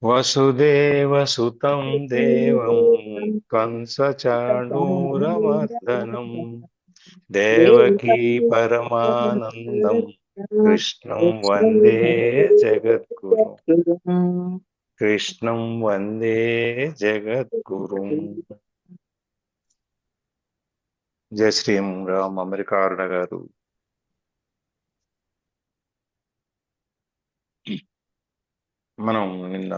వసుదేవసుతం దేవం కంసచాణూరమర్దనం దేవకీ పరమానందం కృష్ణం వందే జగద్గురు. కృష్ణం వందే జగద్గురుం. జయ శ్రీరామ్. అమెరికారుడ గారు, మనం నిన్న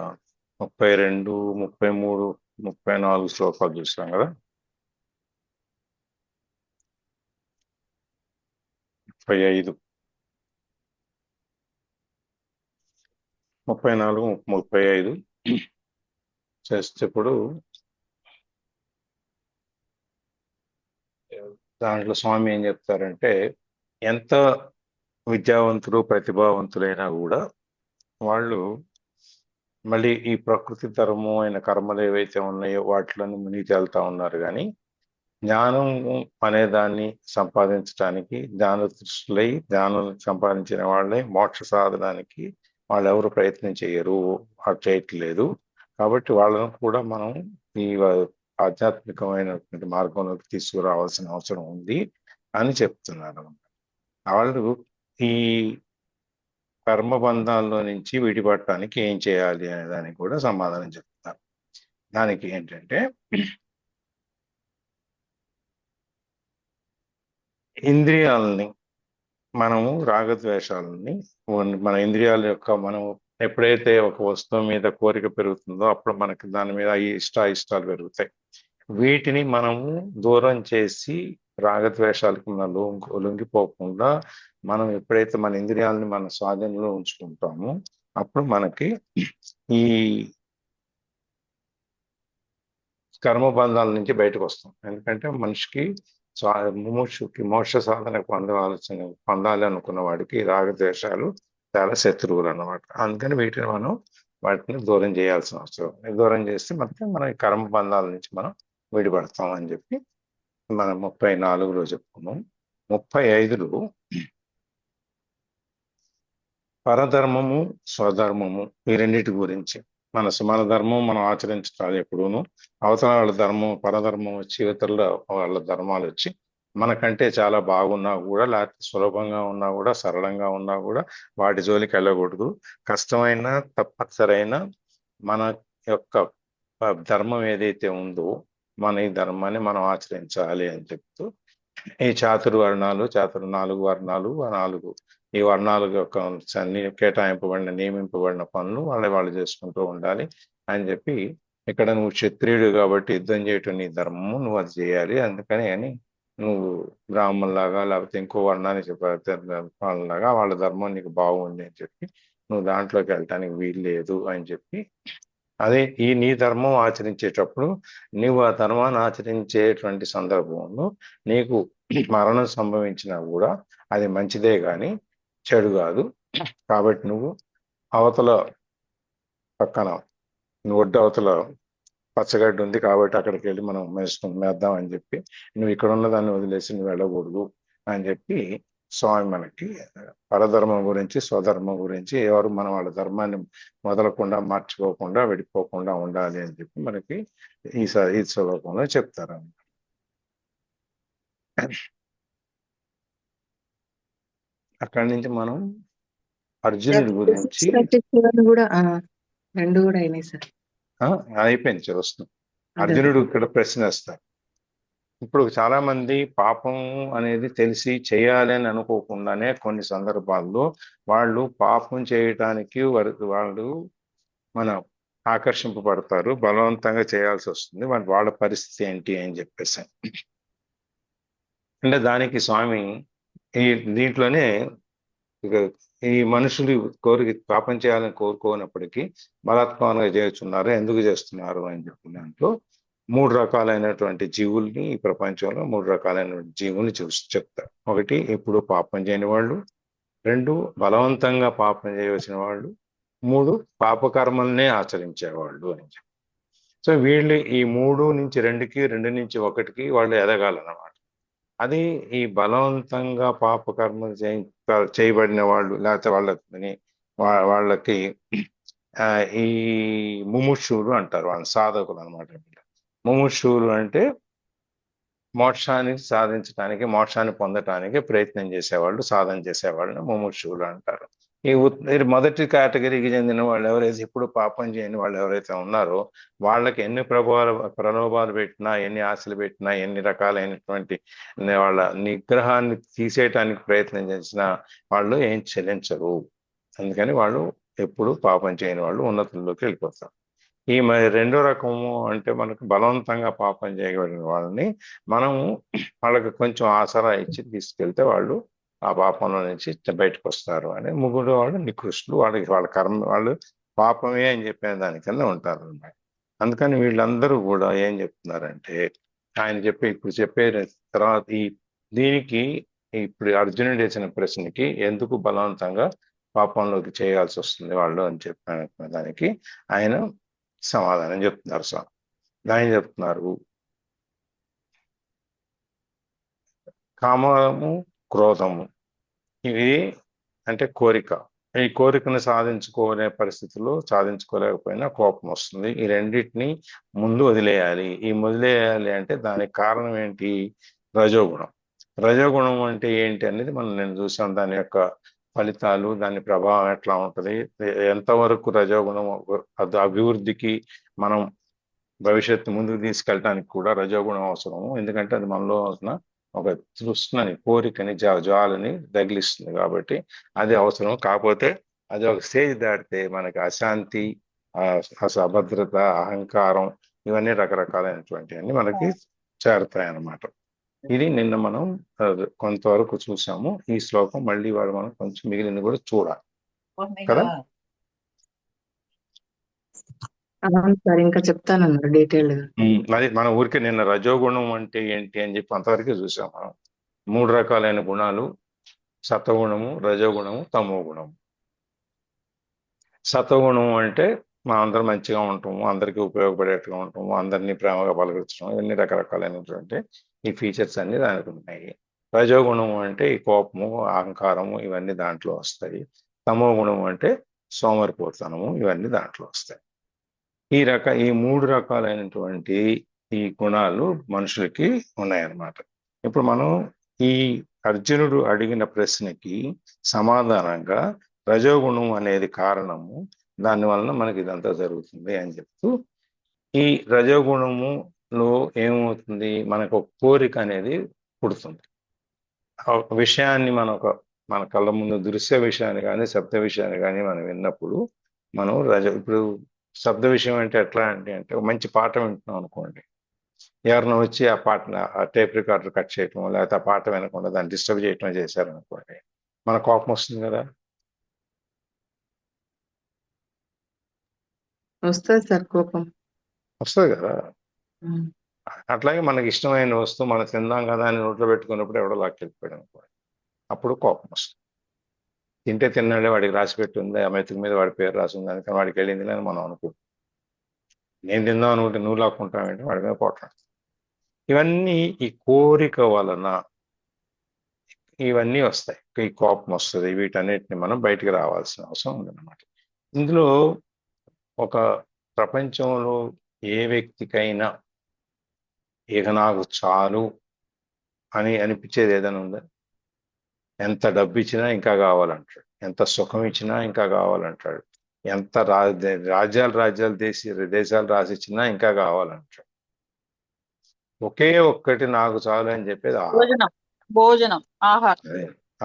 32, 33, 34 శ్లోకాలు చూసాం కదా. 35, 34, 35 చేసేటప్పుడు దాంట్లో స్వామి ఏం చెప్తారంటే, ఎంత విద్యావంతులు ప్రతిభావంతులైనా కూడా వాళ్ళు మళ్ళీ ఈ ప్రకృతి ధర్మం అయిన కర్మలు ఏవైతే ఉన్నాయో వాటిలోని మునిగి తేలుతా ఉన్నారు. కానీ జ్ఞానం అనేదాన్ని సంపాదించడానికి జ్ఞానదృష్టులై జ్ఞానం సంపాదించిన వాళ్ళే మోక్ష సాధనానికి వాళ్ళు ఎవరు ప్రయత్నం చేయరు, వాళ్ళు చేయట్లేదు. కాబట్టి వాళ్ళను కూడా మనం ఈ ఆధ్యాత్మికమైనటువంటి మార్గంలోకి తీసుకురావాల్సిన అవసరం ఉంది అని చెప్తున్నారు. వాళ్ళు ఈ కర్మబంధాల్లో నుంచి విడిపడటానికి ఏం చేయాలి అనే దానికి కూడా సమాధానం చెప్తారు. దానికి ఏంటంటే, ఇంద్రియాలని మనము రాగద్వేషాలని మన ఇంద్రియాల యొక్క మనం ఎప్పుడైతే ఒక వస్తువు మీద కోరిక పెరుగుతుందో అప్పుడు మనకి దాని మీద ఇష్టాలు పెరుగుతాయి. వీటిని మనము దూరం చేసి రాగద్వేషాలకు మనం లొంగిపోకుండా మనం ఎప్పుడైతే మన ఇంద్రియాలని మన స్వాధీనంలో ఉంచుకుంటామో అప్పుడు మనకి ఈ కర్మబంధాల నుంచి బయటకు వస్తాం. ఎందుకంటే మనిషికి ముముక్షుకి మోక్ష సాధనకు పొందాలి అనుకున్న వాడికి రాగద్వేషాలు చాలా శత్రువులు అన్నమాట. అందుకని వాటిని దూరం చేయాల్సిన అవసరం. దూరం చేస్తే మన కర్మబంధాల నుంచి మనం విడిపడతాం అని చెప్పి మనం 34లో చెప్పుకున్నాం. 35లో పరధర్మము స్వధర్మము ఈ రెండింటి గురించి మన ధర్మం మనం ఆచరించాలి ఎప్పుడూను. అవతల వాళ్ళ ధర్మం పరధర్మం వచ్చి ఇతరుల వాళ్ళ ధర్మాలు వచ్చి మనకంటే చాలా బాగున్నా కూడా, లేకపోతే సులభంగా ఉన్నా కూడా, సరళంగా ఉన్నా కూడా వాటి జోలికి వెళ్ళకూడదు. కష్టమైన తప్పనిసరైన మన యొక్క ధర్మం ఏదైతే ఉందో మన ఈ ధర్మాన్ని మనం ఆచరించాలి అని చెప్తూ ఈ 4 వర్ణాలు, ఈ వర్ణాలు యొక్క నియమింపబడిన పనులు వాళ్ళు చేసుకుంటూ ఉండాలి అని చెప్పి, ఇక్కడ నువ్వు క్షత్రియుడు కాబట్టి యుద్ధం చేయటం నీ ధర్మము, నువ్వు అది చేయాలి. అందుకని నువ్వు బ్రాహ్మణులాగా లేకపోతే ఇంకో వర్ణానికి వాళ్ళలాగా వాళ్ళ ధర్మం నీకు బాగుంది అని చెప్పి నువ్వు దాంట్లోకి వెళ్ళటానికి వీలు లేదు అని చెప్పి, అదే ఈ నీ ధర్మం ఆచరించేటప్పుడు నీవు ఆ ధర్మాన్ని ఆచరించేటువంటి సందర్భంలో నీకు మరణం సంభవించినా కూడా అది మంచిదే కానీ చెడు కాదు. కాబట్టి నువ్వు అవతల పక్కన ఒడ్డు అవతల పచ్చగడ్డి ఉంది కాబట్టి అక్కడికి వెళ్ళి మనం మేద్దాం అని చెప్పి, నువ్వు ఇక్కడ ఉన్న దాన్ని వదిలేసి నువ్వు వెళ్ళకూడదు అని చెప్పి స్వామి మనకి పరధర్మం గురించి స్వధర్మం గురించి ఎవరు మనం వాళ్ళ ధర్మాన్ని మొదలకుండా మార్చుకోకుండా విడిపోకుండా ఉండాలి అని చెప్పి మనకి ఈ శ్లోకంలో చెప్తారు. అక్కడి నుంచి మనం అర్జునుడి గురించి అయిపోయింది చూస్తున్నాం. అర్జునుడు ఇక్కడ ప్రశ్న వేస్తారు. ఇప్పుడు చాలా మంది పాపం అనేది తెలిసి చేయాలి అని అనుకోకుండానే కొన్ని సందర్భాల్లో వాళ్ళు పాపం చేయటానికి వాళ్ళు మన ఆకర్షింపబడతారు, బలవంతంగా చేయాల్సి వస్తుంది. వాళ్ళ పరిస్థితి ఏంటి అని చెప్పేసి అంటే దానికి స్వామి దీంట్లోనే ఈ మనుషులు పాపం చేయాలని కోరుకోనప్పటికీ బలాత్కారంగా చేస్తున్నారు, ఎందుకు చేస్తున్నారు అని చెప్పిన దాంట్లో 3 రకాలైనటువంటి జీవుల్ని ఈ ప్రపంచంలో 3 రకాలైనటువంటి జీవుల్ని చెప్తారు. 1 ఎప్పుడు పాపం చేయని వాళ్ళు, 2 బలవంతంగా పాపం చేయవలసిన వాళ్ళు, 3 పాపకర్మల్నే ఆచరించేవాళ్ళు అని చెప్పి. సో వీళ్ళు ఈ 3 నుంచి 2కి 2 నుంచి 1కి వాళ్ళు ఎదగాలన్నమాట. అది ఈ బలవంతంగా పాపకర్మలు చేయబడిన వాళ్ళు లేకపోతే వాళ్ళకి ఈ ముముక్షువులు అంటారు వాళ్ళని, సాధకులు అనమాట. ముముక్షువులు అంటే మోక్షాన్ని సాధించడానికి, మోక్షాన్ని పొందటానికి ప్రయత్నం చేసేవాళ్ళు, సాధన చేసేవాళ్ళని ముముక్షువులు అంటారు. ఈ మొదటి కేటగిరీకి చెందిన వాళ్ళు ఎవరైతే ఇప్పుడు పాపం చేయని వాళ్ళు ఎవరైతే ఉన్నారో వాళ్ళకి ఎన్ని ప్రలోభాలు పెట్టినా, ఎన్ని ఆశలు పెట్టినా, ఎన్ని రకాలైనటువంటి వాళ్ళ నిగ్రహాన్ని తీసేయటానికి ప్రయత్నం చేసినా వాళ్ళు ఏం చెల్లించరు. అందుకని వాళ్ళు ఎప్పుడు పాపం చేయని వాళ్ళు ఉన్నతుల్లోకి వెళ్ళిపోతారు. ఈ రెండో రకము అంటే మనకు బలవంతంగా పాపం చేయబడిన వాళ్ళని మనము వాళ్ళకి కొంచెం ఆసరా ఇచ్చి తీసుకెళ్తే వాళ్ళు ఆ పాపంలో నుంచి బయటకు వస్తారు అని. ముగ్గురు వాళ్ళు నికృష్టులు, వాళ్ళ కర్మ, వాళ్ళు పాపమే అని చెప్పిన దానికన్నా ఉంటారు అన్నమాట. అందుకని వీళ్ళందరూ కూడా ఏం చెప్తున్నారంటే, ఆయన ఇప్పుడు చెప్పే తర్వాత దీనికి ఇప్పుడు అర్జునుడు వేసిన ప్రశ్నకి ఎందుకు బలవంతంగా పాపంలోకి చేయాల్సి వస్తుంది వాళ్ళు అని చెప్పిన దానికి ఆయన సమాధానం చెప్తున్నారు. ఆయన చెప్తున్నారు, కామము, క్రోధము ఇవి అంటే కోరిక. ఈ కోరికను సాధించుకోలే పరిస్థితుల్లో సాధించుకోలేకపోయినా కోపం వస్తుంది. ఈ రెండింటిని ముందు వదిలేయాలి. ఈ వదిలేయాలి అంటే దానికి కారణం ఏంటి? రజోగుణం. రజోగుణం అంటే ఏంటి అనేది నేను చూసాం. దాని యొక్క ఫలితాలు, దాని ప్రభావం ఎట్లా ఉంటుంది, ఎంతవరకు రజోగుణం అభివృద్ధికి మనం భవిష్యత్తు ముందుకు తీసుకెళ్ళడానికి కూడా రజోగుణం అవసరము. ఎందుకంటే అది మనలో ఉన్న ఒక తృష్ణని, కోరికని, జ్వాలని తగిలిస్తుంది కాబట్టి అది అవసరం. కాకపోతే అది ఒక స్టేజ్ దాటితే మనకి అశాంతి, అభద్రత, అహంకారం ఇవన్నీ రకరకాలైనటువంటి అన్ని మనకి చేరుతాయి అన్నమాట. ఇది నిన్న మనం కొంతవరకు చూసాము. ఈ శ్లోకం మళ్ళీ వాడు మనం కొంచెం మిగిలింది కూడా చూడాలి కదా. సార్ ఇంకా చెప్తానన్నారు డీటెయిల్ గా. అది మన ఊరికి నిన్న రజోగుణం అంటే ఏంటి అని చెప్పి అంతవరకు చూసాం మనం. 3 రకాలైన గుణాలు: సత్వగుణము, రజోగుణము, తమో గుణము. సత్వగుణం అంటే మనం అందరం మంచిగా ఉంటాము, అందరికీ ఉపయోగపడేట్టుగా ఉంటాము, అందరినీ ప్రేమగా పలకరించడం, ఇవన్నీ రకరకాలైనటువంటి ఈ ఫీచర్స్ అన్ని దానికి ఉన్నాయి. రజోగుణం అంటే ఈ కోపము, అహంకారము ఇవన్నీ దాంట్లో వస్తాయి. తమో గుణం అంటే సోమరిపోతనము ఇవన్నీ దాంట్లో వస్తాయి. ఈ 3 రకాలైనటువంటి ఈ గుణాలు మనుషులకి ఉన్నాయన్నమాట. ఇప్పుడు మనం ఈ అర్జునుడు అడిగిన ప్రశ్నకి సమాధానంగా రజోగుణం అనేది కారణము, దాని వలన మనకి ఇదంతా జరుగుతుంది అని చెప్తూ, ఈ రజోగుణములో ఏమవుతుంది, మనకు ఒక కోరిక అనేది పుడుతుంది. ఒక విషయాన్ని మన కళ్ళ ముందు దృశ్య విషయాన్ని కానీ, శబ్ద విషయాన్ని కానీ మనం విన్నప్పుడు మనం ఇప్పుడు శబ్ద విషయం అంటే ఎట్లా అంటే ఒక మంచి పాట వింటున్నాం అనుకోండి, ఎవరినో వచ్చి ఆ పాటను, ఆ టేప్ రికార్డర్ కట్ చేయటం, లేకపోతే ఆ పాట వినకుండా దాన్ని డిస్టర్బ్ చేయటం చేశారనుకోండి, మన కోపం వస్తుంది కదా. వస్తుంది సార్ కోపం. వస్తుంది కదా. అట్లాగే మనకి ఇష్టమైన వస్తువు మనం తిందాం కదా అని నోట్లో పెట్టుకున్నప్పుడు ఎవడో లాక్కెళ్ళిపోయాడు అనుకోండి, అప్పుడు కోపం వస్తుంది. తింటే తిన్నాడే, వాడికి రాసి పెట్టి ఉంది, ఆ మెతుకు మీద వాడి పేరు రాసి ఉంది, అందుకని వాడికి వెళ్ళింది అని మనం అనుకుంటాం. నేను తిందాం అనుకుంటే నువ్వు లాక్కుంటావంటే వాడి మీద పోట్లాడు. ఇవన్నీ ఈ కోరిక వలన ఇవన్నీ వస్తాయి. ఈ కోపం వస్తుంది. వీటన్నిటిని మనం బయటికి రావాల్సిన అవసరం ఉందన్నమాట. ఇందులో ఒక ప్రపంచంలో ఏ వ్యక్తికైనా ఇక నాకు చాలు అని అనిపించేది ఏదైనా ఉందా? ఎంత డబ్బు ఇచ్చినా ఇంకా కావాలంటాడు, ఎంత సుఖం ఇచ్చినా ఇంకా కావాలంటాడు, ఎంత రాజ్యాలు దేశాలు రాసిచ్చినా ఇంకా కావాలంటాడు. ఒకే ఒక్కటి నాకు చాలు అని చెప్పేది భోజనం, ఆహారం.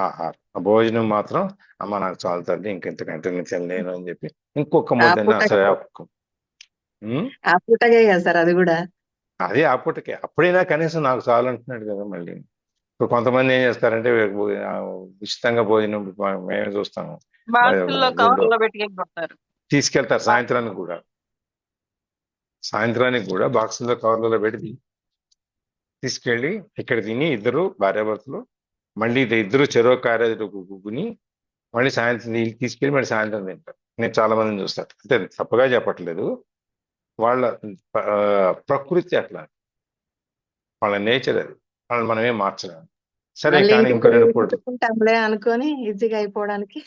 ఆహారం. ఆ భోజనం మాత్రం అమ్మ నాకు చాలు తల్లి, ఇంకెంతకంటే నేను తినలేను అని చెప్పి ఇంకొక ముద్దన్నా సరే. ఆ పూటకే కదా సార్ అది కూడా. అదే ఆ పూటకే, అప్పుడైనా కనీసం నాకు చాలు అంటున్నాడు కదా. మళ్ళీ ఇప్పుడు కొంతమంది ఏం చేస్తారంటే ఉచితంగా భోజనం మేమే చూస్తాము, తీసుకెళ్తారు సాయంత్రానికి కూడా బాక్సుల్లో కవర్లలో పెట్టి తీసుకెళ్ళి ఇక్కడ తిని ఇద్దరు భార్యాభర్తలు మళ్ళీ ఇద్దరు చెరో క్యారేజ్ గుగ్గుని మళ్ళీ సాయంత్రం నీళ్ళు తీసుకెళ్ళి మళ్ళీ సాయంత్రం తింటారు. నేను చాలా మందిని చూస్తాను. అంటే తప్పగా చెప్పట్లేదు, వాళ్ళ ప్రకృతి అట్లా, వాళ్ళ నేచర్ అది, వాళ్ళని మనమేం మార్చలేము. సరే కానీ ఇంకో 2 పూటలు అనుకొని ఈజీగా అయిపోవడానికి.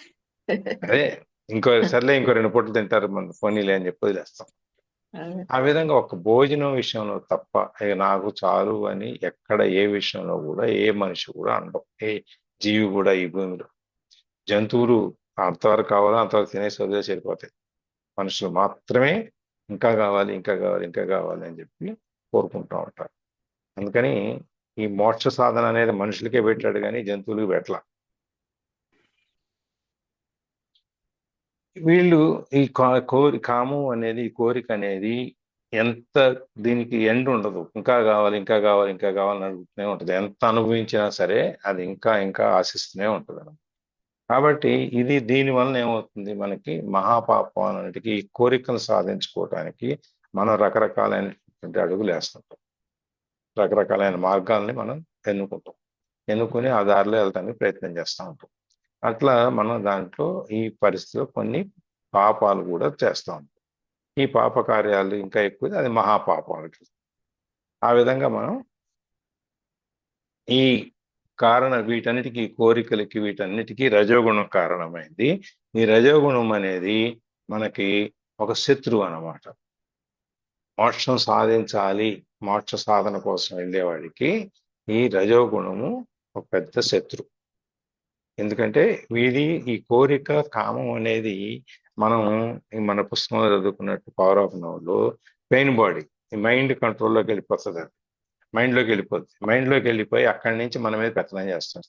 అదే సర్లే ఇంకో 2 పూటలు తింటారు మన ఫోనీలే అని చెప్పి వదిలేస్తాం. అదే. ఆ విధంగా ఒక భోజనం విషయంలో తప్ప నాకు చాలు అని ఎక్కడ ఏ విషయంలో కూడా ఏ మనిషి కూడా అనడం, ఏ జీవి కూడా ఈ భూమిలో. జంతువులు అంతవరకు కావాలో అంతవరకు తినేసి వదిలేసి వెళ్ళిపోతాయి. మనుషులు మాత్రమే ఇంకా కావాలి, ఇంకా కావాలి, ఇంకా కావాలి అని చెప్పి కోరుకుంటూ ఉంటారు. అందుకని ఈ మోక్ష సాధన అనేది మనుషులకే పెట్టాడు కానీ జంతువులకు పెట్టలా. వీళ్ళు ఈ కామం అనేది, ఈ కోరిక అనేది ఎంత దీనికి ఎండ్ ఉండదు. ఇంకా కావాలి, ఇంకా కావాలి, ఇంకా కావాలని అడుగుతూనే ఉంటుంది. ఎంత అనుభవించినా సరే అది ఇంకా ఇంకా ఆశిస్తూనే ఉంటుంది. కాబట్టి దీని వలన ఏమవుతుంది, మనకి మహాపాపం అన్నిటికీ ఈ కోరికలు సాధించుకోవటానికి మనం రకరకాలైనటువంటి అడుగులు వేస్తుంటాం. రకరకాలైన మార్గాల్ని మనం ఎన్నుకుని ఆ దారిలో వెళ్ళడానికి ప్రయత్నం చేస్తూ ఉంటాం. అట్లా మనం దాంట్లో ఈ పరిస్థితిలో కొన్ని పాపాలు కూడా చేస్తూ ఉంటాం. ఈ పాప కార్యాలు ఇంకా ఎక్కువ, అది మహాపాపాలకి. ఆ విధంగా మనం ఈ వీటన్నిటికీ, కోరికలకి వీటన్నిటికీ రజోగుణం కారణమైంది. ఈ రజోగుణం అనేది మనకి ఒక శత్రువు అన్నమాట. మోక్షం సాధించాలి, మోక్ష సాధన కోసం వెళ్ళేవాడికి ఈ రజోగుణము ఒక పెద్ద శత్రువు. ఎందుకంటే ఈ కోరిక, కామం అనేది మనం మన పుస్తకంలో చదువుకున్నట్టు పవర్ ఆఫ్ నవ్లో పెయిన్ బాడీ, ఈ మైండ్ కంట్రోల్లోకి వెళ్ళిపోతుంది. అది మైండ్లోకి వెళ్ళిపోయి అక్కడి నుంచి మన మీద పెత్తనం చేస్తుంది.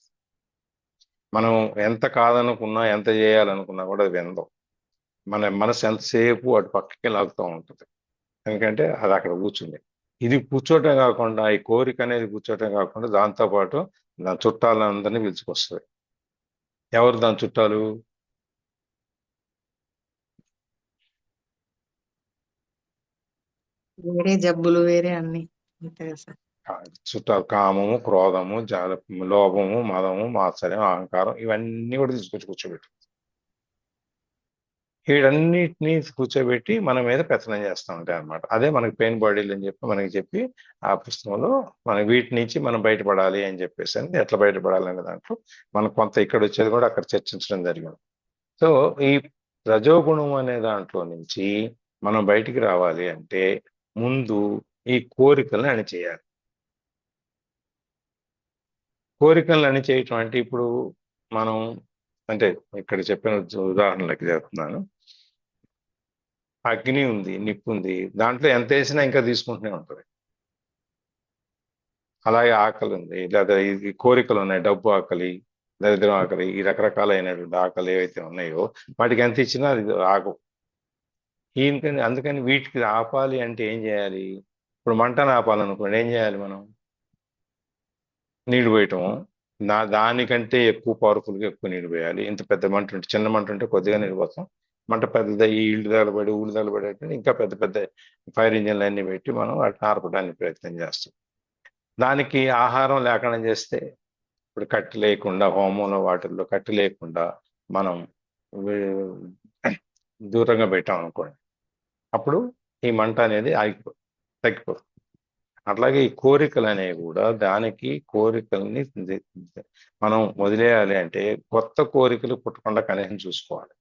మనం ఎంత కాదనుకున్నా, ఎంత చేయాలనుకున్నా కూడా అది వినదు. మన మనసు ఎంతసేపు అటు పక్కకి లాగుతూ ఉంటుంది. ఎందుకంటే అది అక్కడ కూర్చుంది. ఇది కూర్చోటం కాకుండా, ఈ కోరిక అనేది కూర్చోటం కాకుండా దాంతోపాటు దాని చుట్టాలందరినీ పిలుచుకొస్తుంది. ఎవరు దాని చుట్టాలు? వేరే జబ్బులు వేరే అన్ని అంతే సార్. చుట్టాలు కామము, క్రోధము, లోభము, మదము, మాత్సర్యం, అహంకారం, ఇవన్నీ కూడా తీసుకొచ్చి కూర్చోబెట్టి వీటన్నిటినీ కూర్చోబెట్టి మన మీద పెత్తనం చేస్తూ ఉంటాయి అనమాట. అదే మనకి పెయిన్ బాడీలు అని చెప్పి మనకి చెప్పి ఆ పుస్తకంలో మన వీటి నుంచి మనం బయటపడాలి అని చెప్పేసి, ఎట్లా బయటపడాలి అనే దాంట్లో మనం కొంత ఇక్కడ వచ్చేది కూడా అక్కడ చర్చించడం జరిగింది. సో ఈ రజోగుణం అనే దాంట్లో నుంచి మనం బయటికి రావాలి అంటే ముందు ఈ కోరికలను అణిచేయాలి. కోరికలను అణిచేయటం అంటే ఇప్పుడు మనం, అంటే ఇక్కడ చెప్పిన ఉదాహరణలకి చెప్తున్నాను. అగ్ని ఉంది, నిప్పు ఉంది, దాంట్లో ఎంత వేసినా ఇంకా తీసుకుంటూనే ఉంటుంది. అలాగే ఆకలి ఉంది, లేదా ఈ కోరికలు ఉన్నాయి, డబ్బు ఆకలి, దరిద్రం ఆకలి, ఈ రకరకాలైనటువంటి ఆకలి ఏవైతే ఉన్నాయో వాటికి ఎంత ఇచ్చినా అది ఆగవు. అందుకని వీటికి ఆపాలి అంటే ఏం చేయాలి? ఇప్పుడు మంటను ఆపాలనుకోండి, ఏం చేయాలి మనం? నీళ్లు పోయటము, దానికంటే ఎక్కువ పవర్ఫుల్గా ఎక్కువ నీళ్ళు పోయాలి. ఇంత పెద్ద మంట ఉంటే, చిన్న మంట ఉంటే కొద్దిగా నీళ్ళు పోతాం. మంట పెద్ద ఈ ఊళ్ళు తగలబడి ఇంకా పెద్ద పెద్ద ఫైర్ ఇంజిన్లు అన్ని పెట్టి మనం వాటిని ఆర్పడానికి ప్రయత్నం చేస్తాం. దానికి ఆహారం లేకుండా చేస్తే, ఇప్పుడు కట్టి లేకుండా, హోమంలో వాటిల్లో కట్టి లేకుండా మనం దూరంగా పెట్టాం అనుకోండి, అప్పుడు ఈ మంట అనేది తగ్గిపోతుంది. అట్లాగే ఈ కోరికలు అనేవి కూడా, దానికి కోరికల్ని మనం వదిలేయాలి అంటే కొత్త కోరికలు పుట్టకుండా కనీసం చూసుకోవాలి.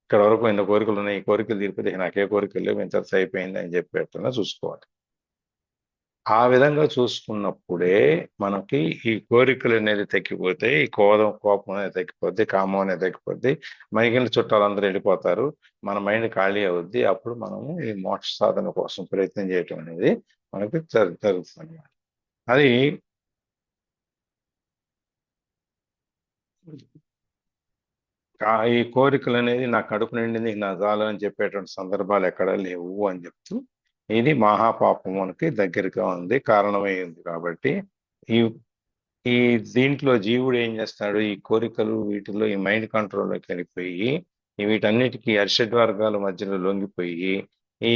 ఇక్కడ వరకు ఎన్నో కోరికలు ఉన్నాయి, ఈ కోరికలు తీరిపోతే నాకే కోరికలు లేవు, ఇంత అయిపోయింది అని చెప్పేట్టుగా చూసుకోవాలి. ఆ విధంగా చూసుకున్నప్పుడే మనకి ఈ కోరికలు అనేది తగ్గిపోతే, ఈ కోపం అనేది తగ్గిపోద్ది, కామం అనేది తగ్గిపోద్ది, మిగిలిన చుట్టాలందరూ వెళ్ళిపోతారు, మన మైండ్ ఖాళీ అవుద్ది. అప్పుడు మనము ఈ మోక్ష సాధన కోసం ప్రయత్నం చేయటం అనేది మనకి జరుగుతుంది. అది ఈ కోరికలు అనేది నా కడుపు నిండింది, నా చాలు అని చెప్పేటువంటి సందర్భాలు ఎక్కడా లేవు అని చెప్తూ, ఇది మహాపాపం మనకి దగ్గరగా ఉంది, కారణమైంది. కాబట్టి ఈ ఈ దీంట్లో జీవుడు ఏం చేస్తాడు? ఈ కోరికలు వీటిల్లో ఈ మైండ్ కంట్రోల్లోకి వెళ్ళిపోయి, వీటన్నిటికీ అరిషడ్ వర్గాల మధ్యలో లొంగిపోయి ఈ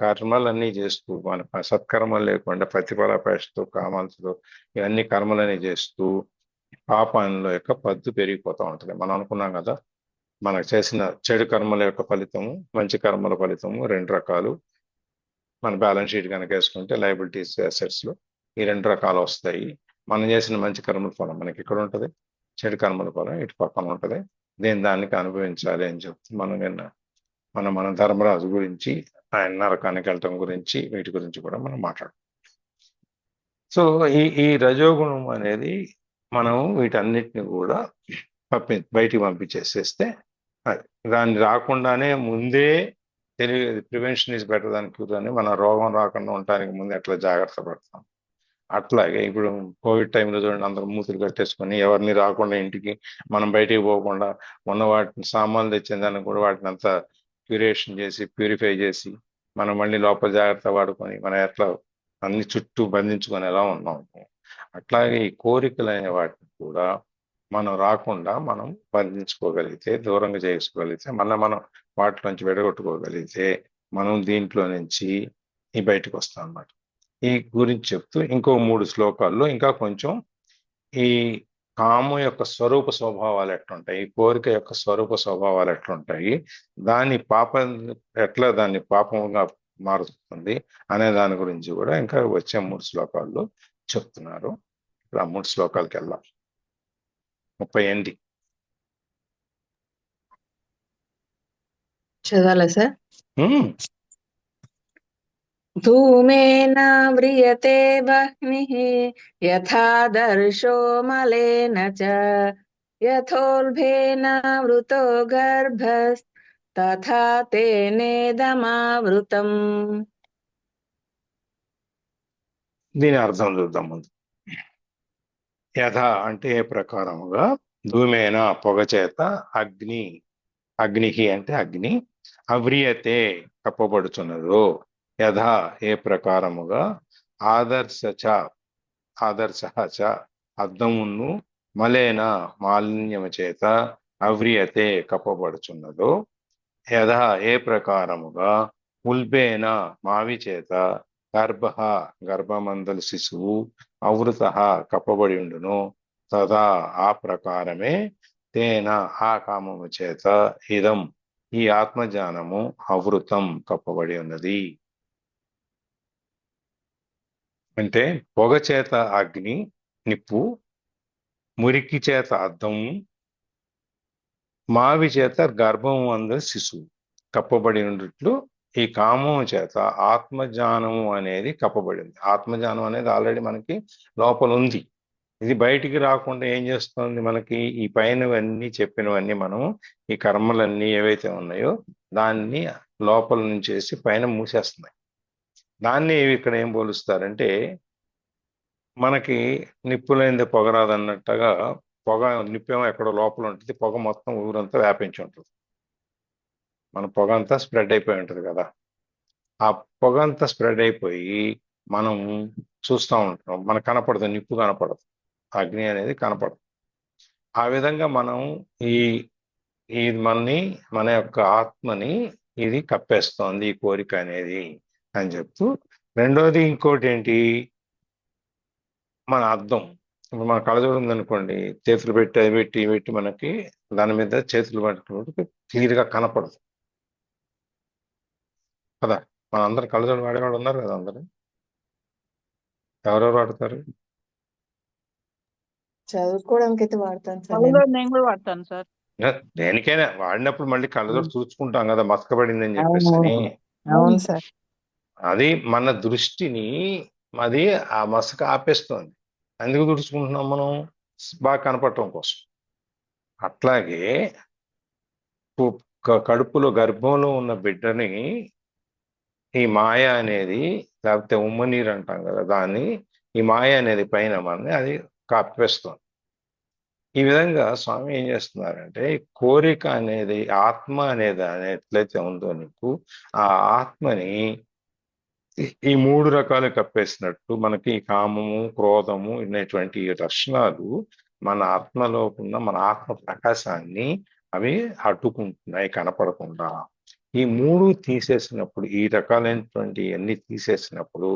కర్మలన్నీ చేస్తూ, మన సత్కర్మలు లేకుండా ప్రతిఫలాపేక్షతో, కామాలతో ఇవన్నీ కర్మలన్నీ చేస్తూ పాపంలో యొక్క పద్దు పెరిగిపోతూ ఉంటుంది. మనం అనుకున్నాం కదా, మనకు చేసిన చెడు కర్మల యొక్క ఫలితము, మంచి కర్మల ఫలితము 2 రకాలు. మన బ్యాలెన్స్ షీట్ కనుక వేసుకుంటే లయబిలిటీస్, అసెట్స్లో ఈ 2 రకాలు వస్తాయి. మనం చేసిన మంచి కర్మల ఫలం మనకి ఇక్కడ ఉంటుంది, చెడు కర్మల ఫలం ఇటు పక్కన ఉంటుంది. దానికి అనుభవించాలి అని చెప్తూ మనం విన్నాం. మన ధర్మరాజు గురించి, ఆయన నరకానికి వెళ్ళటం గురించి, వీటి గురించి కూడా మనం మాట్లాడుతాం. సో ఈ రజోగుణం అనేది మనం వీటన్నిటిని కూడా బయటికి పంపించేసేస్తే దాన్ని రాకుండానే ముందే prevention is better than cure అని, మన రోగం రాకుండా ఉండటానికి ముందు ఎట్లా జాగ్రత్త పడతాం. అట్లాగే ఇప్పుడు కోవిడ్ టైంలో చూడండి, అందరూ మూతులు కట్టేసుకొని ఎవరిని రాకుండా ఇంటికి మనం బయటికి పోకుండా ఉన్న వాటిని సామాన్లు తెచ్చిన దాన్ని కూడా వాటిని అంతా క్యూరేషన్ చేసి ప్యూరిఫై చేసి మనం మళ్ళీ లోపల జాగ్రత్త వాడుకొని మనం ఎట్లా అన్ని చుట్టూ బంధించుకొని ఎలా ఉన్నాం. అట్లాగే ఈ కోరికలు అనే వాటిని కూడా మనం రాకుండా మనం బంధించుకోగలిగితే, దూరంగా చేసుకోగలిగితే, మనం వాటిలోంచి విడగొట్టుకోగలిగితే మనం దీంట్లో నుంచి బయటకు వస్తాం అన్నమాట. ఈ గురించి చెప్తూ ఇంకో 3 శ్లోకాల్లో ఇంకా కొంచెం ఈ కామం యొక్క స్వరూప స్వభావాలు ఎట్లుంటాయి, ఈ కోరిక యొక్క స్వరూప స్వభావాలు ఎట్లుంటాయి, దాని దాన్ని పాపంగా మారుతుంది అనే దాని గురించి కూడా ఇంకా వచ్చే 3 శ్లోకాల్లో చెప్తున్నారు. ఇప్పుడు ఆ 3 శ్లోకాలకి వెళ్దాం. 38 చదవాలా సార్? ధూమేన వ్రియతే వహ్నిః యథాదర్శో మలేన చ యథోల్బేన వృతో గర్భస్తథా తేనేదమావృతం. దీని అర్థం చూద్దాం ముందు. యథ అంటే ఏ ప్రకారముగా, ధూమేన పొగ చేత, అగ్ని అంటే అగ్ని, అవ్రియతే కప్పబడుచున్నదో, యథ ఏ ప్రకారముగా, ఆదర్శ అద్దమును, మలేన మాలిన్యము చేత, అవ్రియతే కప్పబడుచున్నదో, యథ ఏ ప్రకారముగా, ఉల్బేన మావి చేత, గర్భమందలి శిశువు, అవృత కప్పబడి ఉండును, తదా ఆ ప్రకారమే, తేన ఆ కామము చేత, ఇదం ఈ ఆత్మజ్ఞానము, అవృతం కప్పబడి ఉన్నది. అంటే పొగ చేత అగ్ని నిప్పు, మురికి చేత అద్దము, మావి చేత గర్భము అందరి శిశువు కప్పబడి ఉన్నట్లు ఈ కామం చేత ఆత్మజ్ఞానము అనేది కప్పబడింది. ఆత్మజ్ఞానం అనేది ఆల్రెడీ మనకి లోపల ఉంది. ఇది బయటికి రాకుండా ఏం చేస్తుంది, మనకి ఈ పైనవన్నీ చెప్పినవన్నీ మనం ఈ కర్మలన్నీ ఏవైతే ఉన్నాయో దాన్ని లోపల నుంచేసి పైన మూసేస్తున్నాయి. దాన్ని ఇక్కడ ఏం పోలుస్తారంటే, మనకి నిప్పులైంది పొగరాదన్నట్టుగా నిప్పేమో ఎక్కడో లోపల ఉంటుంది, పొగ మొత్తం ఊరంతా వ్యాపించి ఉంటుంది. మన పొగ అంతా స్ప్రెడ్ అయిపోయి ఉంటుంది కదా. ఆ పొగ అంతా స్ప్రెడ్ అయిపోయి మనం చూస్తూ ఉంటాం, మనకు కనపడదు, నిప్పు కనపడదు, అగ్ని అనేది కనపడదు. ఆ విధంగా మనం ఈ మన యొక్క ఆత్మని ఇది కప్పేస్తోంది ఈ కోరిక అనేది అని చెప్తూ, రెండోది ఇంకోటి ఏంటి, మన అద్దం. ఇప్పుడు మన కళ్ళజోడు ఉందనుకోండి, చేతులు పెట్టి మనకి దాని మీద చేతులు పట్టుకుంటే క్లియర్గా కనపడదు కదా. మన అందరు కళ్ళజోడు వాడేవాడు ఉన్నారు కదా, అందరు ఎవరెవరు వాడతారు? చదువుకోవడానికి అయితే వాడతాను సార్ నేను. కళ్ళజోడు నేను కూడా వాడతాను సార్. దేనికైనా వాడినప్పుడు మళ్ళీ కళ్ళజోడు చూసుకుంటాం కదా, మసకబడింది అని అవును చెప్పేసి. అవును సార్. అది మన దృష్టిని అది ఆ మసక ఆపేస్తుంది. ఎందుకు తుడుచుకుంటున్నాం మనం, బాగా కనపడటం కోసం. అట్లాగే కడుపులో గర్భంలో ఉన్న బిడ్డని ఈ మాయ అనేది, లేకపోతే ఉమ్మనీరు అంటాం కదా, దాన్ని ఈ మాయ అనేది పైన మనని అది కప్పేస్తుంది. ఈ విధంగా స్వామి ఏం చేస్తున్నారంటే, కోరిక అనేది ఆత్మ అనేది ఎట్లయితే ఉందో నీకు, ఆ ఆత్మని ఈ 3 రకాలు కప్పేసినట్టు మనకి కామము, క్రోధము అనేటువంటి లక్షణాలు మన ఆత్మలో ఉన్న మన ఆత్మ ప్రకాశాన్ని అవి అడ్డుకుంటున్నాయి కనపడకుండా. ఈ 3 తీసేసినప్పుడు, ఈ రకాలైనటువంటి అన్ని తీసేసినప్పుడు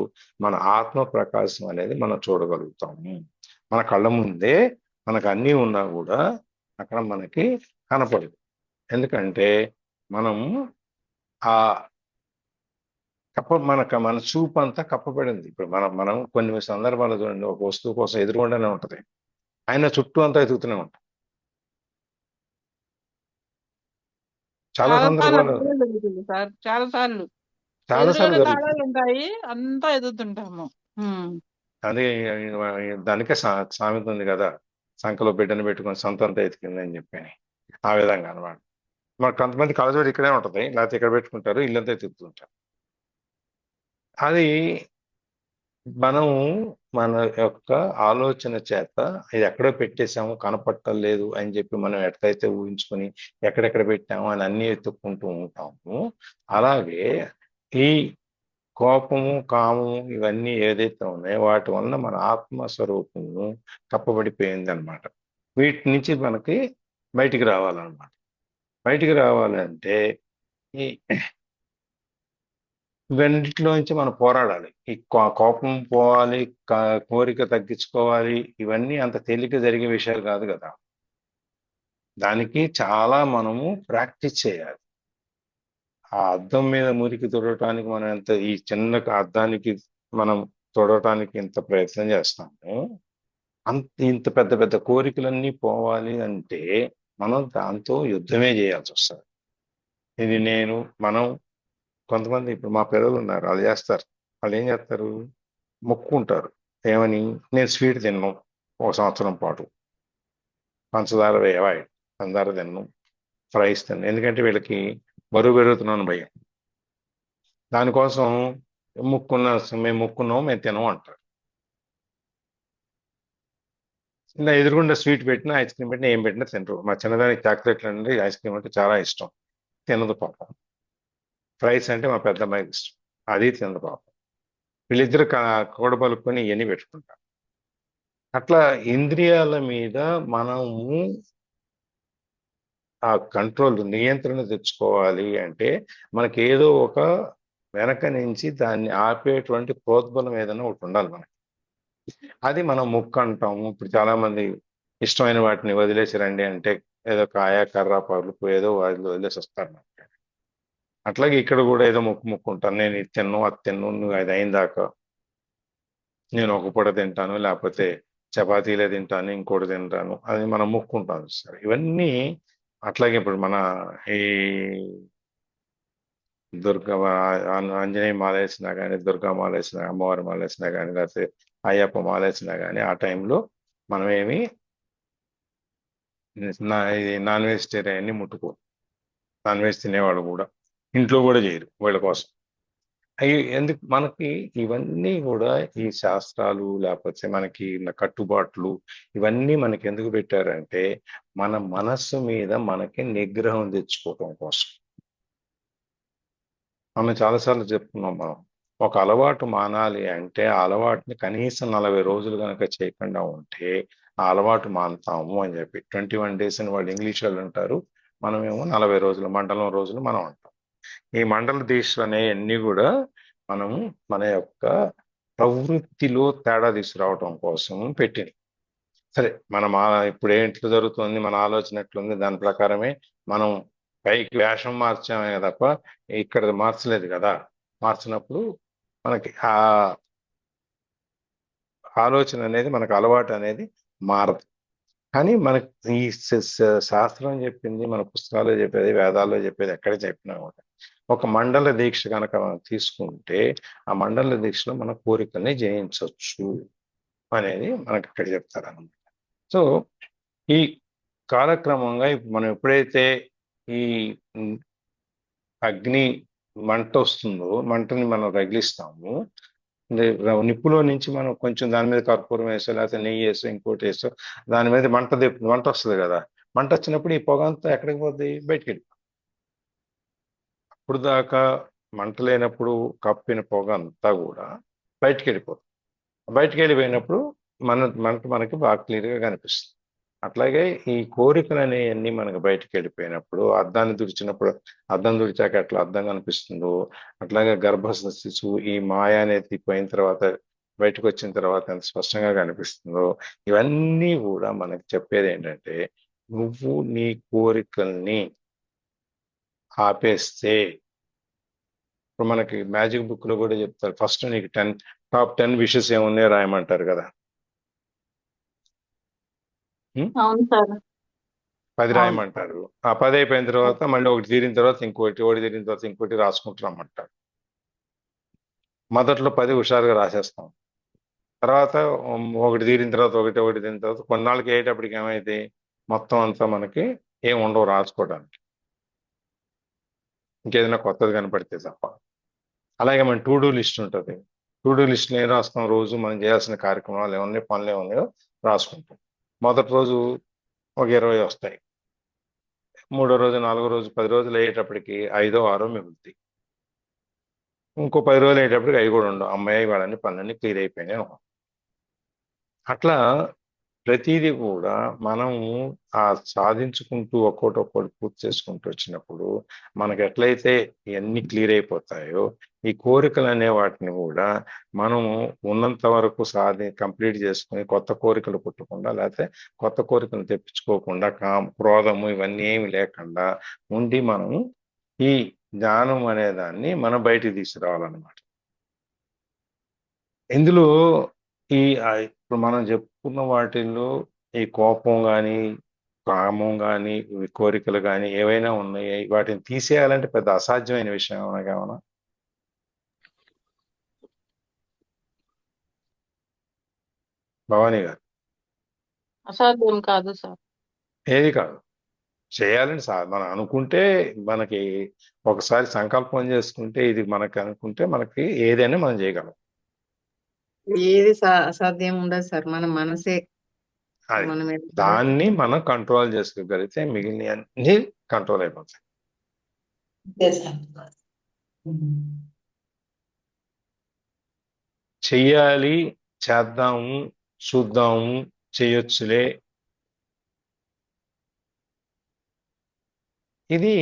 మన ఆత్మ ప్రకాశం అనేది మనం చూడగలుగుతాము. మన కళ్ళ ముందే మనకు అన్నీ ఉన్నా కూడా అక్కడ మనకి కనపడదు. ఎందుకంటే మనం ఆ మన చూపు అంతా కప్పబడింది. ఇప్పుడు మనం కొన్ని సందర్భాలు చూడండి, ఒక వస్తువు కోసం ఎదురుగుండానే ఉంటది, ఆయన చుట్టూ అంతా ఎదుగుతూనే ఉంటాం. చాలా చాలా సార్లు సందర్భాలు అట్లనే జరుగుతుంది సార్, చాలా సార్లు చాలా సార్లు ఎదురుగా జరుగుతుంది. తాళాలు ఉంటాయి, అంతా ఎదుగుతుంటాము. అదే దానికే సామెత ఉంది కదా, సంకలో బిడ్డను పెట్టుకొని సొంతంతా ఎతికిందని చెప్పి. ఆ విధంగా అనమాట. మరి కొంతమంది కలజోడు ఇక్కడే ఉంటది, లేకపోతే ఇక్కడ పెట్టుకుంటారు, ఇల్లంతా ఎత్తుతుంటారు. అది మనం మన యొక్క ఆలోచన చేత ఇది ఎక్కడో పెట్టేసాము కనపట్టలేదు అని చెప్పి మనం ఎట్లయితే ఊహించుకొని ఎక్కడెక్కడ పెట్టాము అని అన్ని ఎత్తుక్కుంటూ ఉంటాము. అలాగే ఈ కోపము, కామము ఇవన్నీ ఏదైతే ఉన్నాయో వాటి వలన మన ఆత్మస్వరూపము కప్పబడిపోయింది అనమాట. వీటి నుంచి మనకి బయటికి రావాలన్నమాట. బయటికి రావాలంటే ఈ ఇవన్నిటిలోంచి మనం పోరాడాలి. ఈ కోపం పోవాలి, కోరిక తగ్గించుకోవాలి, ఇవన్నీ అంత తేలిక జరిగే విషయాలు కాదు కదా. దానికి చాలా మనము ప్రాక్టీస్ చేయాలి. ఆ అద్దం మీద మురికి తుడవటానికి మనం ఎంత ఈ చిన్న అద్దానికి మనం తుడవటానికి ఎంత ప్రయత్నం చేస్తాము, ఇంత పెద్ద పెద్ద కోరికలన్నీ పోవాలి అంటే మనం దాంతో యుద్ధమే చేయాల్సి వస్తుంది. ఇది మనం కొంతమంది ఇప్పుడు మా పిల్లలు ఉన్నారు, వాళ్ళు చేస్తారు. వాళ్ళు ఏం చేస్తారు, మొక్కుకుంటారు. ఏమని, నేను స్వీట్ తిన్నాను ఒక సంవత్సరం పాటు, పంచదార వేయవాయి, పంచదార తిన్నాను, ఫ్రైస్ తిన్నాను, ఎందుకంటే వీళ్ళకి బరువు పెరుగుతున్నాను భయం. దానికోసం మేము మొక్కున్నాం, మేము తినము అంటారు. ఇలా ఎదురుగుండా స్వీట్ పెట్టినా, ఐస్ క్రీమ్ పెట్టినా, ఏం పెట్టినా తినరు. మా చిన్నదానికి చాక్లెట్లు అంటే, ఐస్ క్రీమ్ అంటే చాలా ఇష్టం, తినదు పాపం. ఫ్రైస్ అంటే మా పెద్ద అమ్మాయికి ఇష్టం, అది తినదు పాపం. వీళ్ళిద్దరు కూడబలుకొని ఇవన్నీ పెట్టుకుంటారు. అట్లా ఇంద్రియాల మీద మనము ఆ కంట్రోల్, నియంత్రణ తెచ్చుకోవాలి అంటే మనకి ఏదో ఒక వెనక నుంచి దాన్ని ఆపేటువంటి ప్రోద్బలం ఏదైనా ఒకటి ఉండాలి మనకి. అది మనం ముక్కు అంటాము. ఇప్పుడు చాలా మంది ఇష్టమైన వాటిని వదిలేసి రండి అంటే ఏదో కాయ, కర్ర, పరుపు ఏదో వాళ్ళు వదిలేసి వస్తారు మనకి. అట్లాగే ఇక్కడ కూడా ఏదో మొక్కుంటాను, నేను ఇది తిన్ను, అది తిన్ను, నువ్వు అది అయిన దాకా నేను ఒక పూట తింటాను, లేకపోతే చపాతీలే తింటాను, ఇంకోటి తింటాను, అది మనం మొక్కుంటాం సార్. ఇవన్నీ అట్లాగే ఇప్పుడు మన ఈ దుర్గా ఆంజనేయ మాల వేసినా కానీ, దుర్గా మాల వేసినా, అమ్మవారి మాల వేసినా కానీ, లేకపోతే అయ్యప్ప మాల వేసినా కానీ ఆ టైంలో మనమేమి ఇది నాన్ వెజిటేరియన్ని ముట్టుకో. నాన్ వెజ్ తినేవాళ్ళు కూడా ఇంట్లో కూడా చేయరు వీళ్ళ కోసం. అవి ఎందుకు మనకి ఇవన్నీ కూడా, ఈ శాస్త్రాలు లేకపోతే మనకి కట్టుబాట్లు ఇవన్నీ మనకి ఎందుకు పెట్టారంటే మన మనస్సు మీద మనకి నిగ్రహం తెచ్చుకోవటం కోసం. మనం చాలాసార్లు చెప్పుకున్నాం, మనం ఒక అలవాటు మానాలి అంటే ఆ అలవాటుని కనీసం 40 రోజులు కనుక చేయకుండా ఉంటే ఆ అలవాటు మానుతాము అని చెప్పి. 21 days అని వాళ్ళు ఇంగ్లీష్ వాళ్ళు అంటారు, మనమేమో 40 రోజులు, మండలం రోజులు మనం అంటాం. ఈ మండల దీక్షలు అనేవన్నీ కూడా మనము మన యొక్క ప్రవృత్తిలో తేడా తీసుకురావటం కోసం పెట్టింది. సరే, మనం ఇప్పుడు ఎట్లా జరుగుతుంది, మన ఆలోచన ఎట్లుంది, దాని ప్రకారమే మనం పైకి వేషం మార్చామే తప్ప ఇక్కడ మార్చలేదు కదా. మార్చినప్పుడు మనకి ఆ ఆలోచన అనేది, మనకు అలవాటు అనేది మారదు. కానీ మనకి ఈ శాస్త్రం చెప్పింది, మన పుస్తకాల్లో చెప్పేది, వేదాల్లో చెప్పేది ఎక్కడ చెప్పినా కూడా ఒక మండల దీక్ష కనుక మనం తీసుకుంటే ఆ మండల దీక్షలో మన కోరికల్ని జయించవచ్చు అనేది మనకి ఇక్కడ చెప్తారన్నమాట. సో ఈ కాలక్రమంగా ఇప్పుడు మనం ఎప్పుడైతే ఈ అగ్ని మంట వస్తుందో, మంటని మనం రగిలిస్తాము, నిప్పులో నుంచి మనం కొంచెం దాని మీద కర్పూరం వేసో లేకపోతే నెయ్యి వేసో ఇంకోటి వేసో దాని మీద మంట వస్తుంది కదా. మంట వచ్చినప్పుడు ఈ పొగ అంతా ఎక్కడికి పోద్ది, బయటికి వెళ్ళి. అప్పుడు దాకా మంట లేనప్పుడు కప్పిన పొగ అంతా కూడా బయటికి వెళ్ళిపోతుంది. బయటికి వెళ్ళిపోయినప్పుడు మంట మనకి బాగా క్లియర్గా కనిపిస్తుంది. అట్లాగే ఈ కోరికలు అనేవన్నీ మనకు బయటికి వెళ్ళిపోయినప్పుడు, అద్దాన్ని తుడిచినప్పుడు అద్దం తుడిచాక ఎట్లా అద్దం కనిపిస్తుందో అట్లాగే గర్భ శిశువు ఈ మాయ అనేది పోయిన తర్వాత బయటకు వచ్చిన తర్వాత ఎంత స్పష్టంగా కనిపిస్తుందో, ఇవన్నీ కూడా మనకి చెప్పేది ఏంటంటే నువ్వు నీ కోరికల్ని ఆపేస్తే, ఇప్పుడు మనకి మ్యాజిక్ బుక్ లో కూడా చెప్తారు, ఫస్ట్ నీకు టాప్ 10 విషెస్ ఏమున్నాయో రాయమంటారు కదా. అవును సార్. 10 అవును. రాయమంటారు. ఆ 10 అయిపోయిన తర్వాత మళ్ళీ ఒకటి తీరిన తర్వాత ఇంకోటి, ఒకటి తీరిన తర్వాత ఇంకోటి రాసుకుంటూ రమ్మంటారు. మొదట్లో 10 హుషారుగా రాసేస్తాం. తర్వాత ఒకటి తీరిన తర్వాత ఒకటి, ఒకటి తీరిన తర్వాత కొన్నాళ్ళకి అయ్యేటప్పటికి ఏమైతే మొత్తం అంతా మనకి ఏం ఉండవు రాసుకోవడానికి. ఇంకేదైనా కొత్తది కనపడితే తప్ప. అలాగే మన టు డూ లిస్ట్ ఉంటుంది. టు డూ లిస్ట్ ఏం రాస్తాం? రోజు మనం చేయాల్సిన కార్యక్రమాలు ఏమన్నాయి, పనులు ఏమన్నాయో రాసుకుంటాం. మొదటి రోజు ఒక 20 వస్తాయి. మూడో రోజు, నాలుగో రోజు, 10 రోజులు అయ్యేటప్పటికి 5 6 మిగులుతాయి. ఇంకో 10 రోజులు అయ్యేటప్పటికి అవి కూడా ఉండవు. అమ్మాయి వాళ్ళని పనులన్నీ క్లియర్ అయిపోయినాయి అనుకో. అట్లా ప్రతిదీ కూడా మనము ఆ సాధించుకుంటూ ఒక్కోటి పూర్తి చేసుకుంటూ వచ్చినప్పుడు మనకి ఎట్లయితే ఇవన్నీ క్లియర్ అయిపోతాయో ఈ కోరికలు అనే వాటిని కూడా మనము ఉన్నంత వరకు కంప్లీట్ చేసుకుని కొత్త కోరికలు పుట్టకుండా, లేకపోతే కొత్త కోరికలు తెప్పించుకోకుండా, క్రోధము ఇవన్నీ ఏమి లేకుండా ఉండి మనము ఈ జ్ఞానం అనే దాన్ని మనం బయటికి తీసుకురావాలన్నమాట. ఇందులో ఇప్పుడు మనం చెప్పుకున్న వాటిల్లో ఈ కోపం కానీ, కామం కానీ, కోరికలు కానీ ఏవైనా ఉన్నాయి, వాటిని తీసేయాలంటే పెద్ద అసాధ్యమైన విషయం ఏమన్నా? భవానీ గారు. అసాధ్యం కాదు సార్. ఏది కాదు, చేయాలని మనం అనుకుంటే, మనకి ఒకసారి సంకల్పం చేసుకుంటే, ఇది మనకి అనుకుంటే మనకి ఏదైనా మనం చేయగలం. ఏది అసాధ్యం ఉండదు సార్. మన మనసే అది మనం దాన్ని మనం కంట్రోల్ చేసుకోగలిగితే మిగిలిన అన్ని కంట్రోల్ అయిపోతాయి. చెయ్యాలి, చేద్దాము, చూద్దాము, చేయొచ్చులే, ఇది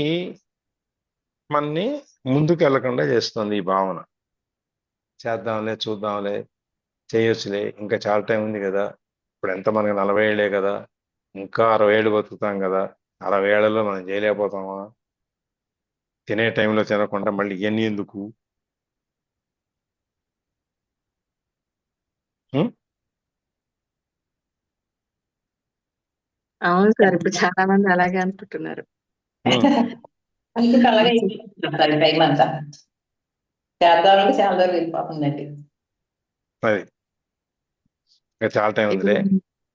మనని ముందుకు వెళ్ళకుండా చేస్తుంది ఈ భావన. చేద్దాంలే, చూద్దాంలే, చేయొచ్చులే, ఇంకా చాలా టైం ఉంది కదా, ఇప్పుడు ఎంత మనకి 40 ఏళ్ళే కదా, ఇంకా 60 ఏళ్ళు బతుకుతాం కదా, 60 ఏళ్లలో మనం చేయలేకపోతామా, తినే టైంలో తినకుండా మళ్ళీ ఇవన్నీ ఎందుకు? ఉం? అవును సార్. ఇప్పుడు చాలా మంది అలాగే అనుకుంటున్నారు. ఉం. అందుకు అలాగే అయిపోతుంది టైం అంతా. చేద్దామంటే చాలా దూరం వెళ్ళిపోతుందండి. అది ఇంకా చాలా టైం ఇప్పుడు ఉందిలే.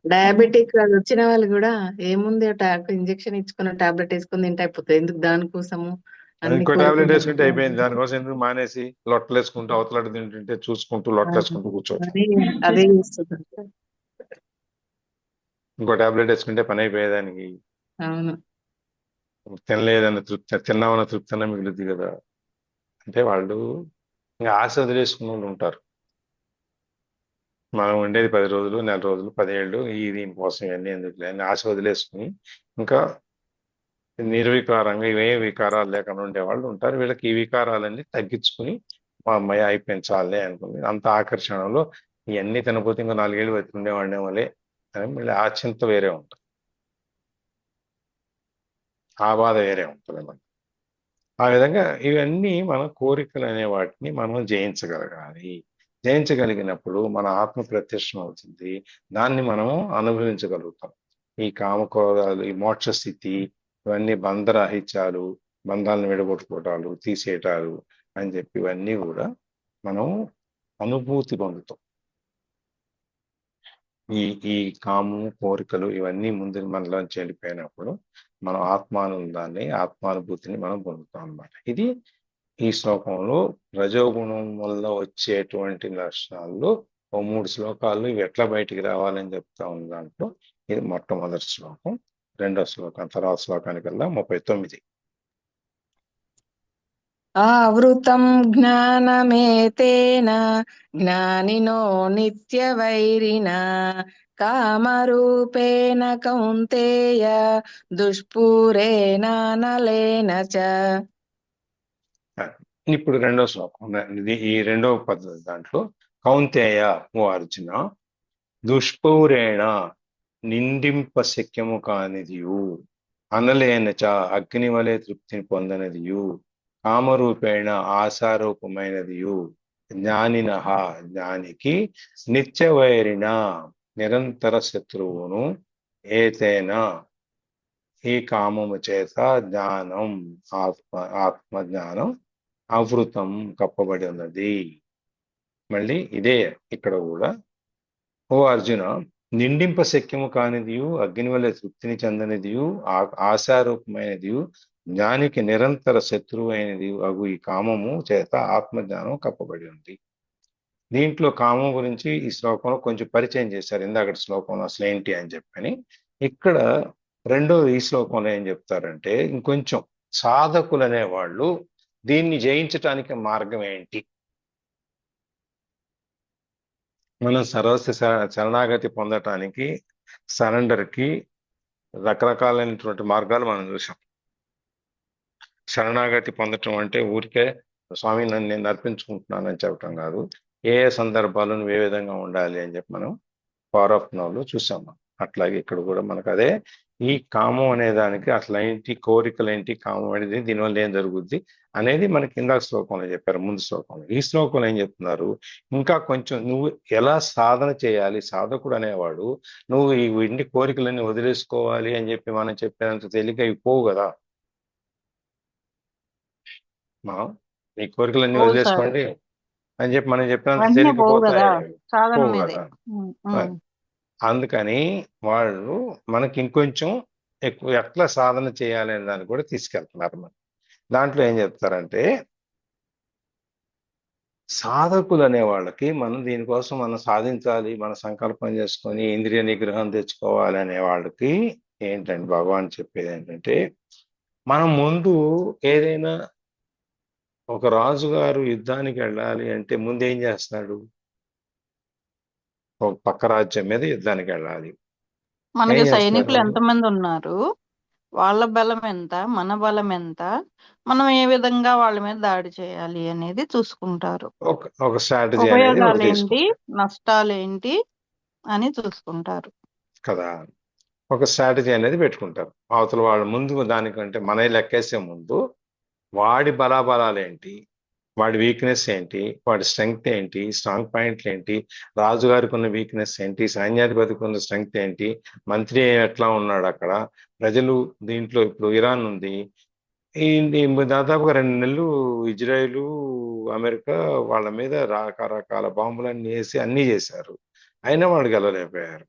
డయాబెటిక్ అది వచ్చిన వాళ్ళు కూడా ఏముంది ఇంజెక్షన్ ఇచ్చుకున్న టాబ్లెట్ వేసుకుని తింటే అయిపోతుంది. ఎందుకు దానికోసము అన్ని ఇంకో టాబ్లెట్ కోరికలు వేసుకుంటే అయిపోయింది. దానికోసం ఎందుకు మానేసి లొట్టలు వేసుకుంటూ అవతలట తింటుంటే చూసుకుంటూ లొట్టలు వేసుకుంటూ కూర్చోవచ్చు. అదే చేస్తున్నారు సార్. ఇంకో టాబ్లెట్ వేసుకుంటే పని అయిపోయేదానికి. అవును. తినలేదన్న తృప్తి, తిన్నామన్న తృప్తి అన్న మిగులుద్ది కదా. అంటే వాళ్ళు ఇంకా ఆశ వదిలేసుకున్న వాళ్ళు ఉంటారు. మనం ఉండేది 10 రోజులు, నెల రోజులు, 10 ఏళ్ళు, దీనికోసం ఇవన్నీ ఎందుకు అని ఆశ వదిలేసుకుని ఇంకా నిర్వికారంగా ఇవే వికారాలు లేకుండా ఉండేవాళ్ళు ఉంటారు. వీళ్ళకి ఈ వికారాలన్నీ తగ్గించుకుని మా అమ్మాయి అయిపోయింది చాలే అనుకుంది. అంత ఆకర్షణలో ఇవన్నీ తినపోతే ఇంకో 4 ఏళ్ళు బతికుండేవాడినే వాళ్ళే అని మళ్ళీ ఆ చింత వేరే ఉంటుంది, ఆ బాధ వేరే ఉంటుంది అన్నమాట. ఆ విధంగా ఇవన్నీ మన కోరికలు అనే వాటిని మనం జయించగలగాలి. జయించగలిగినప్పుడు మన ఆత్మ ప్రత్యక్షం అవుతుంది. దాన్ని మనం అనుభవించగలుగుతాం. ఈ కామక్రోధాలు, ఈ మోక్ష స్థితి, ఇవన్నీ బంధరాహిత్యాలు, బంధాలను విడగొట్టుకోవటాలు, తీసేయటాలు అని చెప్పి ఇవన్నీ కూడా మనం అనుభూతి పొందుతాం. ఈ కామము, కోరికలు ఇవన్నీ ముందు మనలోంచి వెళ్ళిపోయినప్పుడు మనం ఆత్మానందాన్ని, ఆత్మానుభూతిని మనం పొందుతాం అన్నమాట. ఇది ఈ శ్లోకంలో రజోగుణం వల్ల వచ్చేటువంటి లక్షణాల్లో 3 శ్లోకాలు ఇవి ఎట్లా బయటికి రావాలని చెప్తా ఉన్న దాంట్లో ఇది మొట్టమొదటి శ్లోకం. రెండో శ్లోకం తర్వాత శ్లోకానికల్లా 39. ఆవృతం జ్ఞానమేతేన జ్ఞానినో నిత్యవైరిణ కామరూపేణ కౌంతేయ దుష్పూరేణ నలేన చ. ఇప్పుడు రెండో శ్లోకం, ఈ రెండవ పద్ధతి దాంట్లో కౌంతేయ ఓ అర్జున, దుష్పూరేణ నిందింప శక్యము కానిదియు, అనలేనచ అగ్ని వలె తృప్తిని పొందనదియు, కామరూపేణ ఆశారూపమైనదియు, జ్ఞానిన జ్ఞానికి నిత్యవైరిణ నిరంతర శత్రువును, ఏతేన ఈ కామము చేత జ్ఞానం ఆత్మ జ్ఞానం ఆవృతం కప్పబడి ఉన్నది. మళ్ళీ ఇదే ఇక్కడ కూడా, ఓ అర్జున, నిండింప శక్యము కానిదియు అగ్ని వల్ల తృప్తిని చెందనిదియు ఆశారూపమైనదియు జ్ఞానికి నిరంతర శత్రువు అయినది అగు ఈ కామము చేత ఆత్మజ్ఞానం కప్పబడి ఉంది. దీంట్లో కామం గురించి ఈ శ్లోకంలో కొంచెం పరిచయం చేశారు, ఇందాక శ్లోకంలో అసలు ఏంటి అని చెప్పని. ఇక్కడ ఈ శ్లోకంలో ఏం చెప్తారంటే, ఇంకొంచెం సాధకులు అనేవాళ్ళు దీన్ని జయించటానికి మార్గం ఏంటి, మనం సర్వస్వ శరణాగతి పొందటానికి, సరెండర్కి రకరకాలైనటువంటి మార్గాలు మనం చూసాం. శరణాగతి పొందటం అంటే ఊరికే స్వామి నన్ను నేను అర్పించుకుంటున్నానని చెప్పటం కాదు, ఏ సందర్భాలు నువ్వు ఏ విధంగా ఉండాలి అని చెప్పి మనం పవర్ ఆఫ్ నౌలో చూసాం. అట్లాగే ఇక్కడ కూడా మనకు అదే, ఈ కామం అనే దానికి అసలు ఏంటి, కోరికలు ఏంటి, కామం అనేది దీనివల్ల ఏం జరుగుద్ది అనేది మనకి ఇందాక శ్లోకంలో చెప్పారు, ముందు శ్లోకంలో. ఈ శ్లోకంలో ఏం చెప్తున్నారు, ఇంకా కొంచెం నువ్వు ఎలా సాధన చేయాలి, సాధకుడు అనేవాడు నువ్వు ఈ ఇంటి కోరికలన్నీ వదిలేసుకోవాలి అని చెప్పి మనం చెప్పినంత తేలిక ఇవి పోవు కదా. మనం ఈ కోరికలన్నీ పోవు సార్. వదిలేసుకోండి అని చెప్పి మనం చెప్పినంత వెంటనే తేలిక పోవు కదా, పోతాయి, సాధన పోవు మీదే. కదా. ఉమ్, ఉమ్. అందుకని వాళ్ళు మనకి ఇంకొంచెం ఎక్కువ ఎట్లా సాధన చేయాలి అనే దాన్ని కూడా తీసుకెళ్తున్నారు. మనం దాంట్లో ఏం చెప్తారంటే, సాధకులు అనే వాళ్ళకి మనం దీనికోసం మనం సాధించాలి, మన సంకల్పం చేసుకొని ఇంద్రియ నిగ్రహం తెచ్చుకోవాలి అనే వాళ్ళకి ఏంటంటే భగవాన్ చెప్పేది ఏంటంటే, మనం ముందు ఏదైనా ఒక రాజుగారు యుద్ధానికి వెళ్ళాలి అంటే ముందు ఏం చేస్తాడు, ఒక పక్క రాజ్యం మీద యుద్ధానికి వెళ్ళాలి. మనకి ఏం సైనికులు చేస్తారు, ఎంతమంది ఉన్నారు, వాళ్ళ బలం ఎంత, మన బలం ఎంత, మనం ఏ విధంగా వాళ్ళ మీద దాడి చేయాలి అనేది చూసుకుంటారు. ఒక స్ట్రాటజీ అనేది ఉపయోగాలు ఒకటి ఏంటి, తీసుకుంటారు నష్టాలు ఏంటి అని చూసుకుంటారు. కదా. ఒక స్ట్రాటజీ అనేది పెట్టుకుంటారు. అవతల వాళ్ళ ముందు దానికంటే మన లెక్కేసే ముందు వాడి బలాబలాలు ఏంటి, వాడి వీక్నెస్ ఏంటి, వాడి స్ట్రెంగ్త్ ఏంటి, స్ట్రాంగ్ పాయింట్లు ఏంటి, రాజుగారికి ఉన్న వీక్నెస్ ఏంటి, సైన్యాధిపతికి ఉన్న స్ట్రెంగ్త్ ఏంటి, మంత్రి ఎట్లా ఉన్నాడు అక్కడ, ప్రజలు దీంట్లో ఇప్పుడు ఇరాన్ ఉంది, ఈ దాదాపుగా 2 నెలలు ఇజ్రాయెల్ అమెరికా వాళ్ళ మీద రకరకాల బాంబులన్నీ వేసి అన్నీ చేశారు, అయినా వాళ్ళు గెలవలేకపోయారు.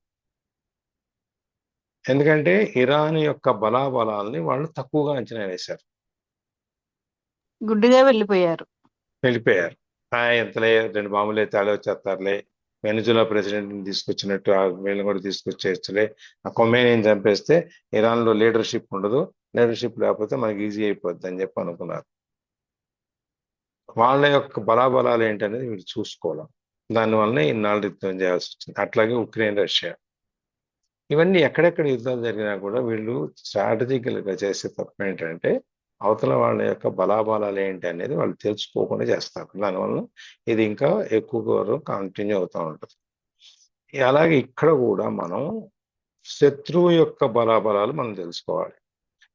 ఎందుకంటే ఇరాన్ యొక్క బలాబలాల్ని వాళ్ళు తక్కువగా అంచనా వేశారు, గుడ్డిగా వెళ్ళిపోయారు. వెళ్ళిపోయారు. ఎంతలే 2 బాంబులు అయితే అలా వచ్చేస్తారులే, వెనిజులా ప్రెసిడెంట్ని తీసుకొచ్చినట్టు వీళ్ళని కూడా తీసుకొచ్చేయచ్చులే, ఆ కొమేనీని చంపేస్తే ఇరాన్లో లీడర్షిప్ ఉండదు, లీడర్షిప్ లేకపోతే మనకి ఈజీ అయిపోద్ది అని చెప్పి అనుకున్నారు. వాళ్ళ యొక్క బలాబలాలు ఏంటనేది వీళ్ళు చూసుకోవాలి, దానివల్లనే ఇన్నాళ్ళు యుద్ధం చేయాల్సి వచ్చింది. అట్లాగే ఉక్రెయిన్, రష్యా, ఇవన్నీ ఎక్కడెక్కడ యుద్ధాలు జరిగినా కూడా వీళ్ళు స్ట్రాటజికల్గా చేసే తప్పు ఏంటంటే, అవతల వాళ్ళ యొక్క బలాబలాలు ఏంటి అనేది వాళ్ళు తెలుసుకోకుండా చేస్తారు. దానివల్ల ఇది ఇంకా ఎక్కువ కంటిన్యూ అవుతూ ఉంటుంది. అలాగే ఇక్కడ కూడా మనం శత్రువు యొక్క బలాబలాలు మనం తెలుసుకోవాలి.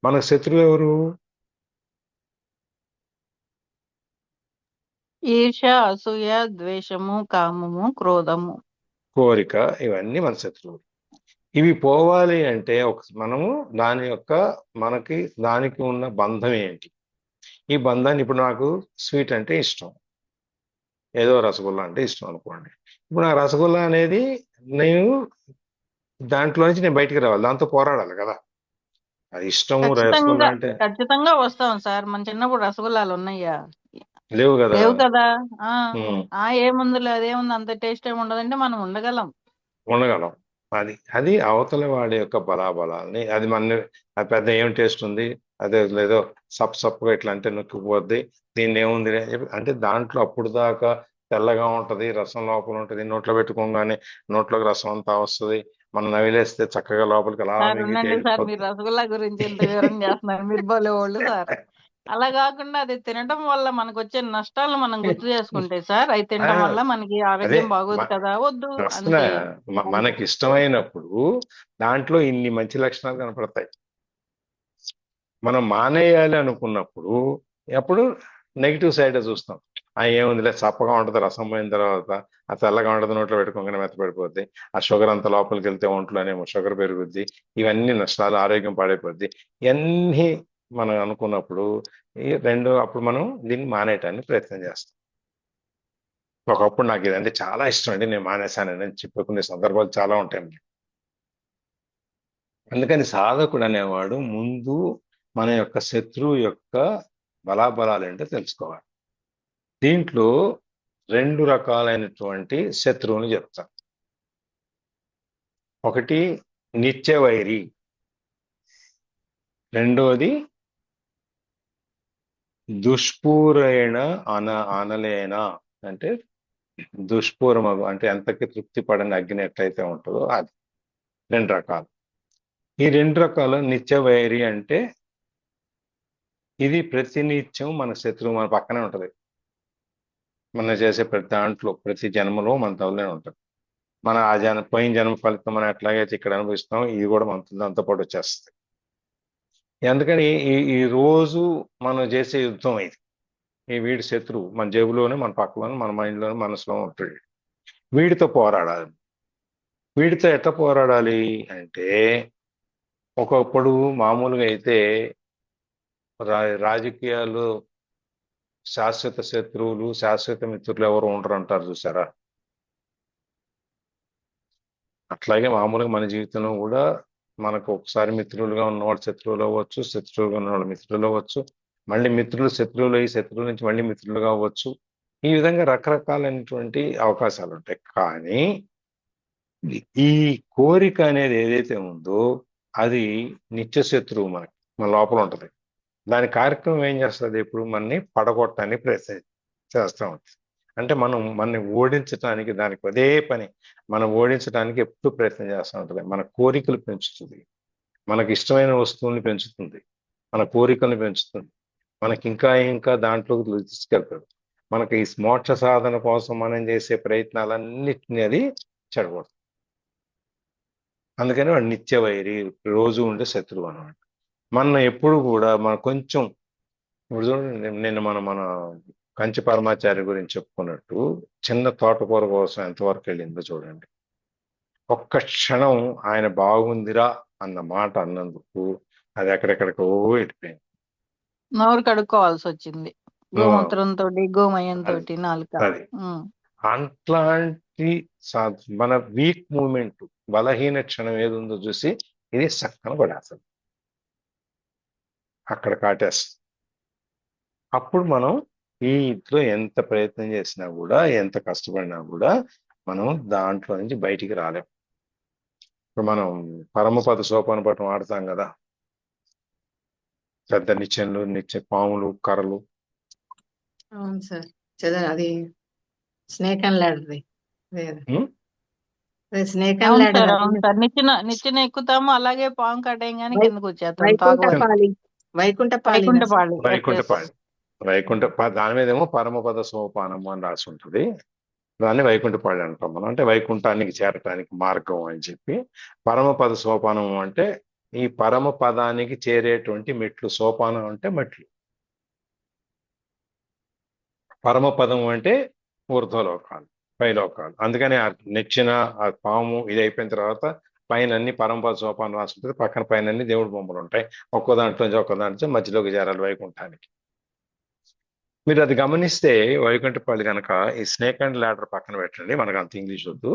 మన శత్రువు ఎవరు, ఈర్ష, అసూయ, ద్వేషము, కామము, క్రోధము, కోరిక, ఇవన్నీ మన శత్రువులు. ఇవి పోవాలి అంటే మనము మనకి దానికి ఉన్న బంధం ఏంటి, ఈ బంధాన్ని, ఇప్పుడు నాకు స్వీట్ అంటే ఇష్టం, ఏదో రసగుల్లా అంటే ఇష్టం అనుకోండి. ఇప్పుడు నా రసగుల్లా అనేది దాంట్లో నుంచి నేను బయటికి రావాలి, దాంతో పోరాడాలి కదా. అది ఇష్టము రసగుల్లా అంటే ఖచ్చితంగా వస్తాం సార్. మన చిన్నప్పుడు రసగుల్లాలు ఉన్నాయా? లేవు కదా. లేవు కదా. ఏముందిలే, అదేముంది, అంత టేస్ట్ ఏమి ఉండదంటే మనం ఉండగలం. అది అవతల వాడి యొక్క బలాబలాల్ని, అది అది పెద్ద ఏం టేస్ట్ ఉంది, అదే లేదో సప్పుగా ఇట్లా అంటే నొక్కిపోద్ది, దీన్ని ఏముంది అంటే దాంట్లో అప్పుడు దాకా తెల్లగా ఉంటది, రసం లోపల ఉంటది, నోట్లో పెట్టుకోగానే నోట్లోకి రసం అంతా వస్తుంది, మనం నవిలేస్తే చక్కగా లోపలికి అలా సార్, మీరు రసగుల్లా గురించి ఎంత వివరణ చేస్తున్నారు, మీరు బోలేవాళ్ళు సార్. అలా కాకుండా అది తినడం వల్ల మనకు వచ్చే నష్టాలను మనం గుర్తు చేసుకుంటే సార్, అవి తినడం వల్ల మనకి ఆరోగ్యం బాగోదు కదా, వద్దు అంతే. మనకి ఇష్టమైనప్పుడు దాంట్లో ఇన్ని మంచి లక్షణాలు కనపడతాయి. మనం మానేయాలి అనుకున్నప్పుడు ఎప్పుడు నెగిటివ్ సైడ్ చూస్తాం, ఏముందిలే చప్పగా ఉంటుంది రసం పోయిన తర్వాత, ఆ తెల్లగా ఉంటుంది నోట్లో పెట్టుకోగానే మెత్తపడిపోద్ది, ఆ షుగర్ అంతా లోపలికి వెళ్తే ఒంట్లోనేమో షుగర్ పెరుగుద్ది, ఇవన్నీ నష్టాలు, ఆరోగ్యం పాడైపోద్ది. ఇవన్నీ మనం అనుకున్నప్పుడు అప్పుడు మనం దీన్ని మానేయటానికి ప్రయత్నం చేస్తాం. ఒకప్పుడు నాకు ఇదంటే చాలా ఇష్టం అండి, నేను మానేశానని చెప్పుకునే సందర్భాలు చాలా ఉంటాయండి. అందుకని సాధకుడు అనేవాడు ముందు మన యొక్క శత్రువు యొక్క బలాబలాలు ఏంటో తెలుసుకోవాలి. దీంట్లో 2 రకాలైనటువంటి శత్రువుని చెప్తాను. ఒకటి నిత్యవైరి, రెండోది దుష్పూరైన అనలేన, అంటే దుష్పూరమగు, అంటే ఎంతకి తృప్తి పడని అగ్ని ఎట్లయితే ఉంటుందో అది. 2 రకాలు. ఈ 2 రకాలు నిత్యవైరి అంటే ఇది ప్రతినిత్యం మన శత్రువు మన పక్కనే ఉంటది. మనం చేసే ప్రతి దాంట్లో, ప్రతి జన్మలో మన తోనే ఉంటుంది. మన ఆ పోయిన జన్మ ఫలితం మనం ఎట్లాగైతే ఇక్కడ అనుభవిస్తాం, ఇది కూడా మన దాంతో పాటు వచ్చేస్తుంది. అందుకని ఈ రోజు మనం చేసే యుద్ధం ఇది. ఈ వీడి శత్రువు మన జేబులోనే, మన పక్కలోనే, మన మైండ్లోనే, మనసులో ఉంటాడు. వీడితో పోరాడాలి. వీడితో ఎట్లా పోరాడాలి అంటే, ఒకప్పుడు మామూలుగా అయితే రాజకీయాలు శాశ్వత శత్రువులు, శాశ్వత మిత్రులు ఎవరు ఉండరు అంటారు చూసారా? అట్లాగే మామూలుగా మన జీవితంలో కూడా మనకు ఒకసారి మిత్రులుగా ఉన్నవాడు శత్రువులు అవ్వచ్చు, శత్రువులుగా ఉన్నవాడు మిత్రులు అవ్వచ్చు, మళ్ళీ మిత్రులు శత్రువులు అయ్యి శత్రువుల నుంచి మళ్ళీ మిత్రులుగా అవ్వచ్చు. ఈ విధంగా రకరకాలైనటువంటి అవకాశాలు ఉంటాయి. కానీ ఈ కోరిక అనేది ఏదైతే ఉందో అది నిత్య శత్రువు మనకి, మన లోపల ఉంటుంది. దాని కార్యక్రమం ఏం చేస్తుంది? ఎప్పుడు మనని పడగొట్టడానికి ప్రయత్నం చేస్తూ ఉంటుంది. అంటే మనని ఓడించడానికి దానికి అదే పని. మనం ఓడించడానికి ఎప్పుడు ప్రయత్నం చేస్తూ ఉంటుంది. మన కోరికలు పెంచుతుంది, మనకి ఇష్టమైన వస్తువుల్ని పెంచుతుంది, మన కోరికలను పెంచుతుంది, మనకి ఇంకా ఇంకా దాంట్లోకి తీసుకెళ్తుంది. మనకి ఈ మోక్ష సాధన కోసం మనం చేసే ప్రయత్నాలన్నిటిని అది చెడగొడుతుంది. అందుకని వాడు నిత్యవైరి, రోజు ఉండే శత్రువు అన్నమాట. మన ఎప్పుడు కూడా కొంచెం ఇప్పుడు చూడండి, నేను మన కంచి పరమాచార్య గురించి చెప్పుకున్నట్టు, చిన్న తోటకూర కోసం ఎంతవరకు వెళ్ళిందో చూడండి. ఒక్క క్షణం ఆయన బాగుందిరా అన్న మాట అన్నందుకు అది ఎక్కడెక్కడికో వెళ్ళిపోయింది. నోరు కడుక్కోవాల్సి వచ్చింది, గోమూత్రంతో, గోమయంతో నాలుక. అది అట్లాంటి మన వీక్ మూమెంట్, బలహీన క్షణం ఏది ఉందో చూసి ఇది సక్కన పడేస్తుంది, అక్కడ కాటేస్తుంది. అప్పుడు మనం ఈ ఇంట్లో ఎంత ప్రయత్నం చేసినా కూడా, ఎంత కష్టపడినా కూడా మనం దాంట్లో నుంచి బయటికి రాలేం. ఇప్పుడు మనం పరమపద సోపాన పటం ఆడతాం కదా, పెద్ద నిచ్చెనలు, పాములు, కర్రలు. అవును సార్, చదువు అది snake and ladder. Snake and ladder. నిచ్చెన ఎక్కుతాము, అలాగే పాము కట్టేయంగానే కిందకు వచ్చేస్తాం. వైకుంఠపాళి దాని మీద ఏమో పరమపద సోపానము అని రాసి ఉంటుంది. దాన్ని వైకుంఠపాళి అంటాం మనం. అంటే వైకుంఠానికి చేరటానికి మార్గం అని చెప్పి. పరమపద సోపానం అంటే ఈ పరమ పదానికి చేరేటువంటి మెట్లు. సోపానం అంటే మెట్లు, పరమపదం అంటే ఊర్ధ్వలోకాలు, పైలోకాలు. అందుకని ఆ నెచ్చిన ఆ పాము ఇది అయిపోయిన తర్వాత పైన అన్ని పరమపద సోపానం రాసి ఉంటుంది, పక్కన పైన అన్ని దేవుడి బొమ్మలు ఉంటాయి. ఒక్కో దాంట్లో మధ్యలోకి చేరాలి వైకుంఠానికి. మీరు అది గమనిస్తే వైకుంఠపల్లి కనుక ఈ స్నేక్ అండ్ ల్యాడర్ పక్కన పెట్టండి, మనకు అంత ఇంగ్లీష్ వద్దు,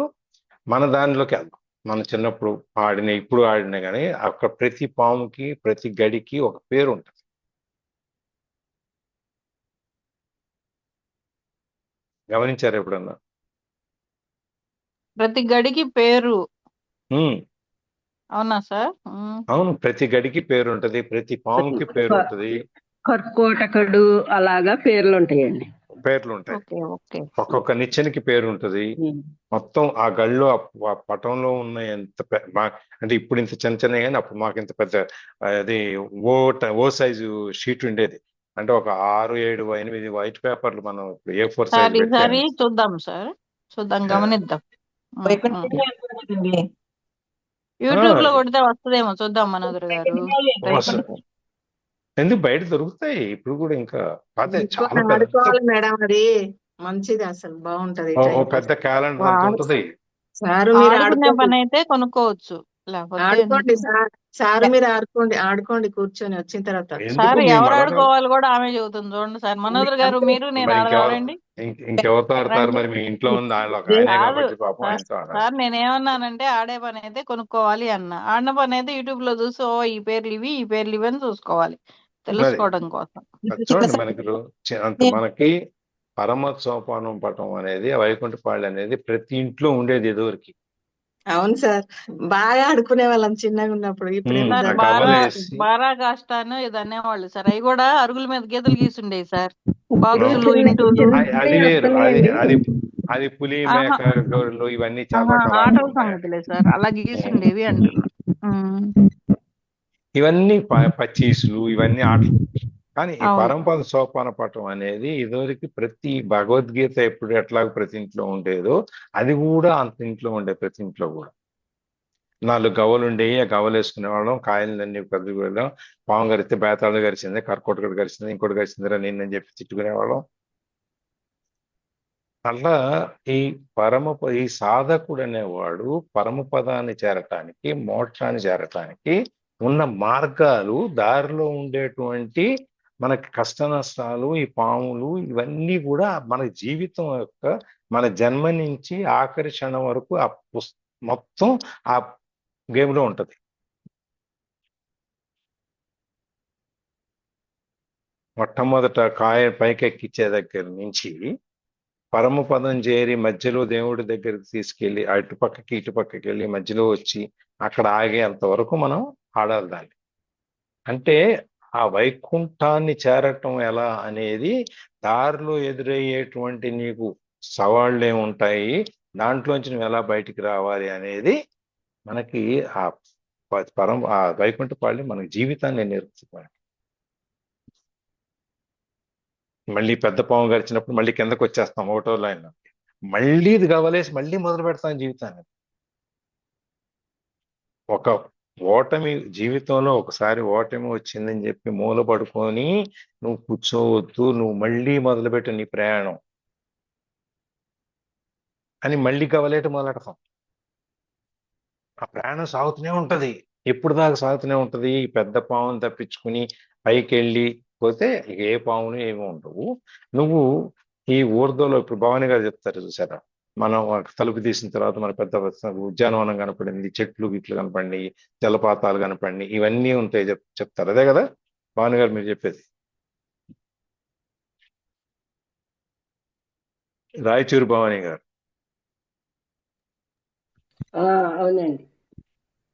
మన దానిలోకి వెళ్దాం. మనం చిన్నప్పుడు ఆడిన, ఇప్పుడు ఆడిన కానీ అక్కడ ప్రతి పాముకి, ప్రతి గడికి ఒక పేరు ఉంటుంది. గమనించారు ఎప్పుడన్నా? ప్రతి గడికి పేరు. అవునా సార్? అవును, ప్రతి గడికి పేరు ఉంటది, ప్రతి పాముకి పేరు ఉంటది. కర్కోటకుడు అలాగా పేర్లు ఉంటాయండి. పేర్లు ఉంటాయి. ఒక్కొక్క నిచ్చెనకి పేరు ఉంటది. మొత్తం ఆ గడిలో ఆ పటంలో ఉన్న అంటే ఇప్పుడు ఇంత చిన్న చిన్న కానీ అప్పుడు మాకు ఇంత పెద్ద అది ఓ సైజు షీట్ ఉండేది. అంటే ఒక 6, 7, 8 వైట్ పేపర్లు మనం A4 సైజ్ చూద్దాం సార్, చూద్దాం, గమనిద్దాం. యూట్యూబ్ లో కొడితే వస్తుందేమో, చూద్దాం మనోదర్ గారు. ఎందుకు బయట దొరుకుతాయి ఇప్పుడు కూడా ఇంకా అదే చాలా తీసుకొని పెద్ద ఆడుకోవాలి మేడం, అది మంచిది, అసలు బాగుంటది ఓ టైం పాస్. పెద్ద క్యాలెండర్ అంత ఉంటది. సారు మీరు ఆడుకునే ఆడుకోండి, పని అయితే కొనుక్కోవచ్చు, లేకపోతే ఆడుకోండి ఎందుకు? సారు మీరు ఆడుకోండి కూర్చొని వచ్చిన తర్వాత. ఎందుకు సార్ మీ ఎవరు మదర్ ఆడుకోవాలి కూడా ఆమె చెబుతుంది చూడండి సార్. మనోదర్ గారు, అంతే. మీరు నేను మరి ఇంకెవరు ఆడదామండి. ఇంకెవరితో ఆడతారు? రండి. మరి మీ ఇంట్లో ఉంది ఆయన ఒక ఆయనే కాదు కాబట్టి పాపం సార్, ఆయనతో ఆడాలి. సార్ నేనేమన్నానంటే ఆడే పని అయితే కొనుక్కోవాలి అన్న. ఆడిన పని అయితే యూట్యూబ్ లో చూసి ఓ ఈ పేర్లు ఇవి, ఈ పేర్లు ఇవి అని చూసుకోవాలి, మరి తెలుసుకోవడం కోసం. చూడండి మనకి పరమ సోపానం పటం అనేది వైకుంఠపాళి అనేది ప్రతి ఇంట్లో ఉండేది ఎదురుకి. అవును సార్, బాగా ఆడుకునే వాళ్ళం చిన్నగా ఉన్నప్పుడు. ఇప్పుడు ఏమో సార్ ఆ బారా గవ్వలేసి బారా కాష్టాను ఇది అనేవాళ్ళు సార్. అవి కూడా అరుగుల మీద గీతలు గీసుండేవి సార్, బాక్సులు ఓకే. ఇంటూలు. అది వేరు, అది పులి ఆహా మేక గొర్రెలు ఇవన్నీ చాలా రకాల ఆటలు ఆటల ఉంటాయి. సంగతులే సార్, అలా గీసుండేవి అంటున్నా. ఉమ్, ఇవన్నీ పచ్చీసులు ఇవన్నీ ఆటలు. కానీ ఈ అవును. పరంపర సోపాన పటం అనేది ఇదివరకు ప్రతి భగవద్గీత ఎప్పుడు ఎట్లా ప్రతి ఇంట్లో ఉండేదో అది కూడా అంత ఇంట్లో ఉండే ప్రతి ఇంట్లో కూడా 4 గవ్వలు ఉండేవి. ఆ గవ్వలు వేసుకునే వాళ్ళం, కాయలన్నీ కదుగు వెళ్ళాం, పాము గరిస్తే బేతాళు గరిచింది, కర్కోటకుడు గరిచింది, ఇంకోటి గరిచిందిరా నిన్నని చెప్పి తిట్టుకునేవాళ్ళం. అట్లా ఈ ఈ సాధకుడు అనేవాడు పరమపదాన్ని చేరటానికి, మోక్షాన్ని చేరటానికి ఉన్న మార్గాలు, దారిలో ఉండేటువంటి మనకి కష్ట నష్టాలు, ఈ పాములు ఇవన్నీ కూడా మన జీవితం యొక్క మన జన్మ నుంచి ఆఖరి క్షణం వరకు ఆ మొత్తం ఆ గేమ్ లో ఉంటది. మొట్టమొదట కాయ పైకెక్కిచ్చే దగ్గర నుంచి పరమపదం చేరి మధ్యలో దేవుడి దగ్గరికి తీసుకెళ్ళి అటుపక్కకి ఇటుపక్కకి వెళ్ళి మధ్యలో వచ్చి అక్కడ ఆగేంత వరకు మనం ఆడాలి దాన్ని. అంటే ఆ వైకుంఠాన్ని చేరటం ఎలా అనేది దారిలో ఎదురయ్యేటువంటి నీకు సవాళ్ళు ఏముంటాయి, దాంట్లోంచి నువ్వు ఎలా బయటికి రావాలి అనేది మనకి ఆ ఆ వైకుంఠపాళి మన జీవితాన్ని నేర్పుతుంది. మళ్ళీ పెద్ద పాము గడిచినప్పుడు మళ్ళీ కిందకు వచ్చేస్తాం ఒకటో లైన్, మళ్ళీ ఇది గవలేసి మళ్ళీ మొదలు పెడతాం జీవితాన్ని. ఒక ఓటమి జీవితంలో ఒకసారి ఓటమి వచ్చిందని చెప్పి మూల పడుకొని నువ్వు కూర్చోవద్దు, నువ్వు మళ్ళీ మొదలుపెట్టు నీ ప్రయాణం అని మళ్ళీ గవలేట మొదలెడతాం. ఆ ప్రయాణం సాగుతూనే ఉంటది, ఎప్పుడు దాకా సాగుతూనే ఉంటది. ఈ పెద్ద పాముని తప్పించుకుని పైకి వెళ్ళి పోతే ఏ పామును ఏమి ఉండవు. నువ్వు ఈ ఊర్దలో ఇప్పుడు భవానీ గారు చెప్తారు చూసారా, మనం తలుపు తీసిన తర్వాత మన పెద్ద ఉద్యానవనం కనపడింది, చెట్లు గిట్లు కనపడి, జలపాతాలు కనపడి, ఇవన్నీ ఉంటాయి చెప్తారు. అదే కదా భవానీ గారు మీరు చెప్పేది? రాయచూరు భవానీ గారు అవునండి.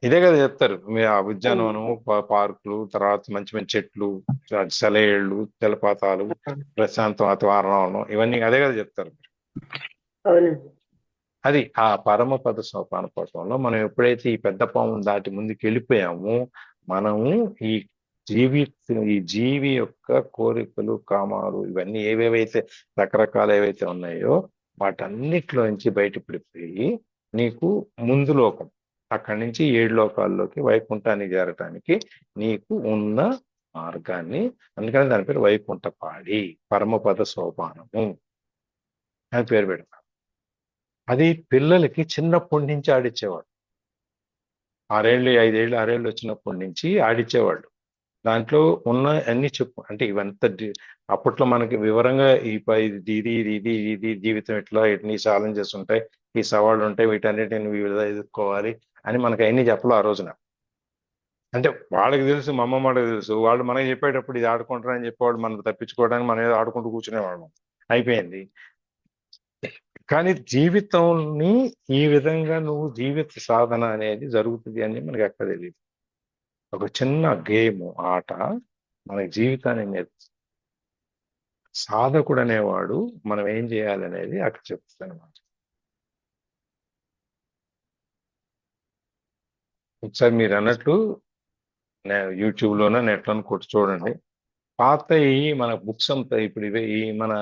ఇదే కదా చెప్తారు. మీ ఆ ఉద్యానవనము, పార్కులు, తర్వాత మంచి మంచి చెట్లు, సెలయేళ్ళు, జలపాతాలు, ప్రశాంత వాతావరణం, ఇవన్నీ అదే కదా చెప్తారు. అవునండి. అది ఆ పరమపద సోపాన పథంలో మనం ఎప్పుడైతే ఈ పెద్ద పాము దాటి ముందుకు వెళ్ళిపోయామో మనము ఈ జీవి యొక్క కోరికలు, కామాలు ఇవన్నీ ఏవేవైతే రకరకాలు ఏవైతే ఉన్నాయో వాటన్నిటిలోంచి బయటపడిపోయి నీకు ముందు లోకం, అక్కడి నుంచి 7 లోకాల్లోకి వైకుంఠానికి చేరటానికి నీకు ఉన్న మార్గాన్ని, అందుకని దాని పేరు వైకుంఠపాళి, పరమపద సోపానము అని పేరు పెడతారు. అది పిల్లలకి చిన్నప్పటి నుంచి ఆడిచ్చేవాడు. 6 ఏళ్ళు 5 ఏళ్ళు 6 ఏళ్ళు వచ్చినప్పటి నుంచి ఆడిచ్చేవాళ్ళు. దాంట్లో ఉన్న అన్ని చెప్పు, అంటే ఇవంతా అప్పట్లో మనకి వివరంగా ఇది జీవితం ఇట్లా ఎన్ని ఛాలెంజెస్ ఉంటాయి, ఈ సవాళ్ళు ఉంటాయి, వీటన్నిటిని నువ్వు ఎదుర్కోవాలి అని మనకి అన్ని చెప్పలు ఆ రోజున. అంటే వాళ్ళకి తెలుసు, మా అమ్మమ్మ వాళ్ళకి తెలుసు, వాళ్ళు మనకి చెప్పేటప్పుడు ఇది ఆడుకుంటారని చెప్పేవాళ్ళు, మనం తప్పించుకోవడానికి మనం ఏదో ఆడుకుంటూ కూర్చునేవాళ్ళం, అయిపోయింది. కానీ జీవితంని ఈ విధంగా నువ్వు జీవిత సాధన అనేది జరుగుతుంది అని మనకి ఎక్కడ తెలియదు. ఒక చిన్న గేమ్ ఆట మనకి జీవితాన్ని నేర్పిస్తుంది. సాధకుడు అనేవాడు మనం ఏం చేయాలనేది అక్కడ చెప్తుంది అనమాట. ఒకసారి మీరు అన్నట్లు యూట్యూబ్లోనో నెట్లోనో కొట్టి చూడండి. పాత మన బుక్స్ అంతా ఇప్పుడు ఇవే ఈ మన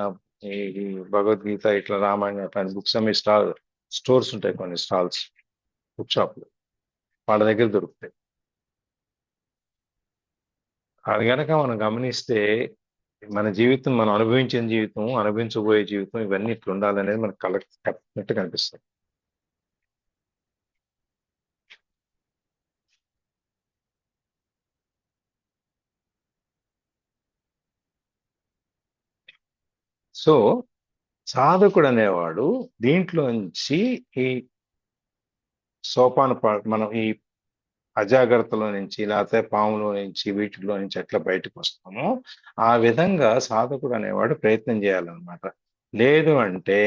ఈ భగవద్గీత ఇట్లా రామాయణం అట్లాంటి బుక్స్ అమ్మే స్టోర్స్ ఉంటాయి, కొన్ని స్టాల్స్, బుక్ షాప్లు, వాళ్ళ దగ్గర దొరుకుతాయి. అది కనుక మనం గమనిస్తే మన జీవితం, మనం అనుభవించిన జీవితం, అనుభవించబోయే జీవితం, ఇవన్నీ ఇట్లా ఉండాలనేది మనకు కరెక్ట్ కనిపిస్తుంది. సో సాధకుడు అనేవాడు దీంట్లోంచి ఈ మనం ఈ అజాగ్రత్తలో నుంచి, లేకపోతే పాములో నుంచి, వీటిలో నుంచి ఎట్లా బయటకు వస్తామో ఆ విధంగా సాధకుడు అనేవాడు ప్రయత్నం చేయాలన్నమాట. లేదు అంటే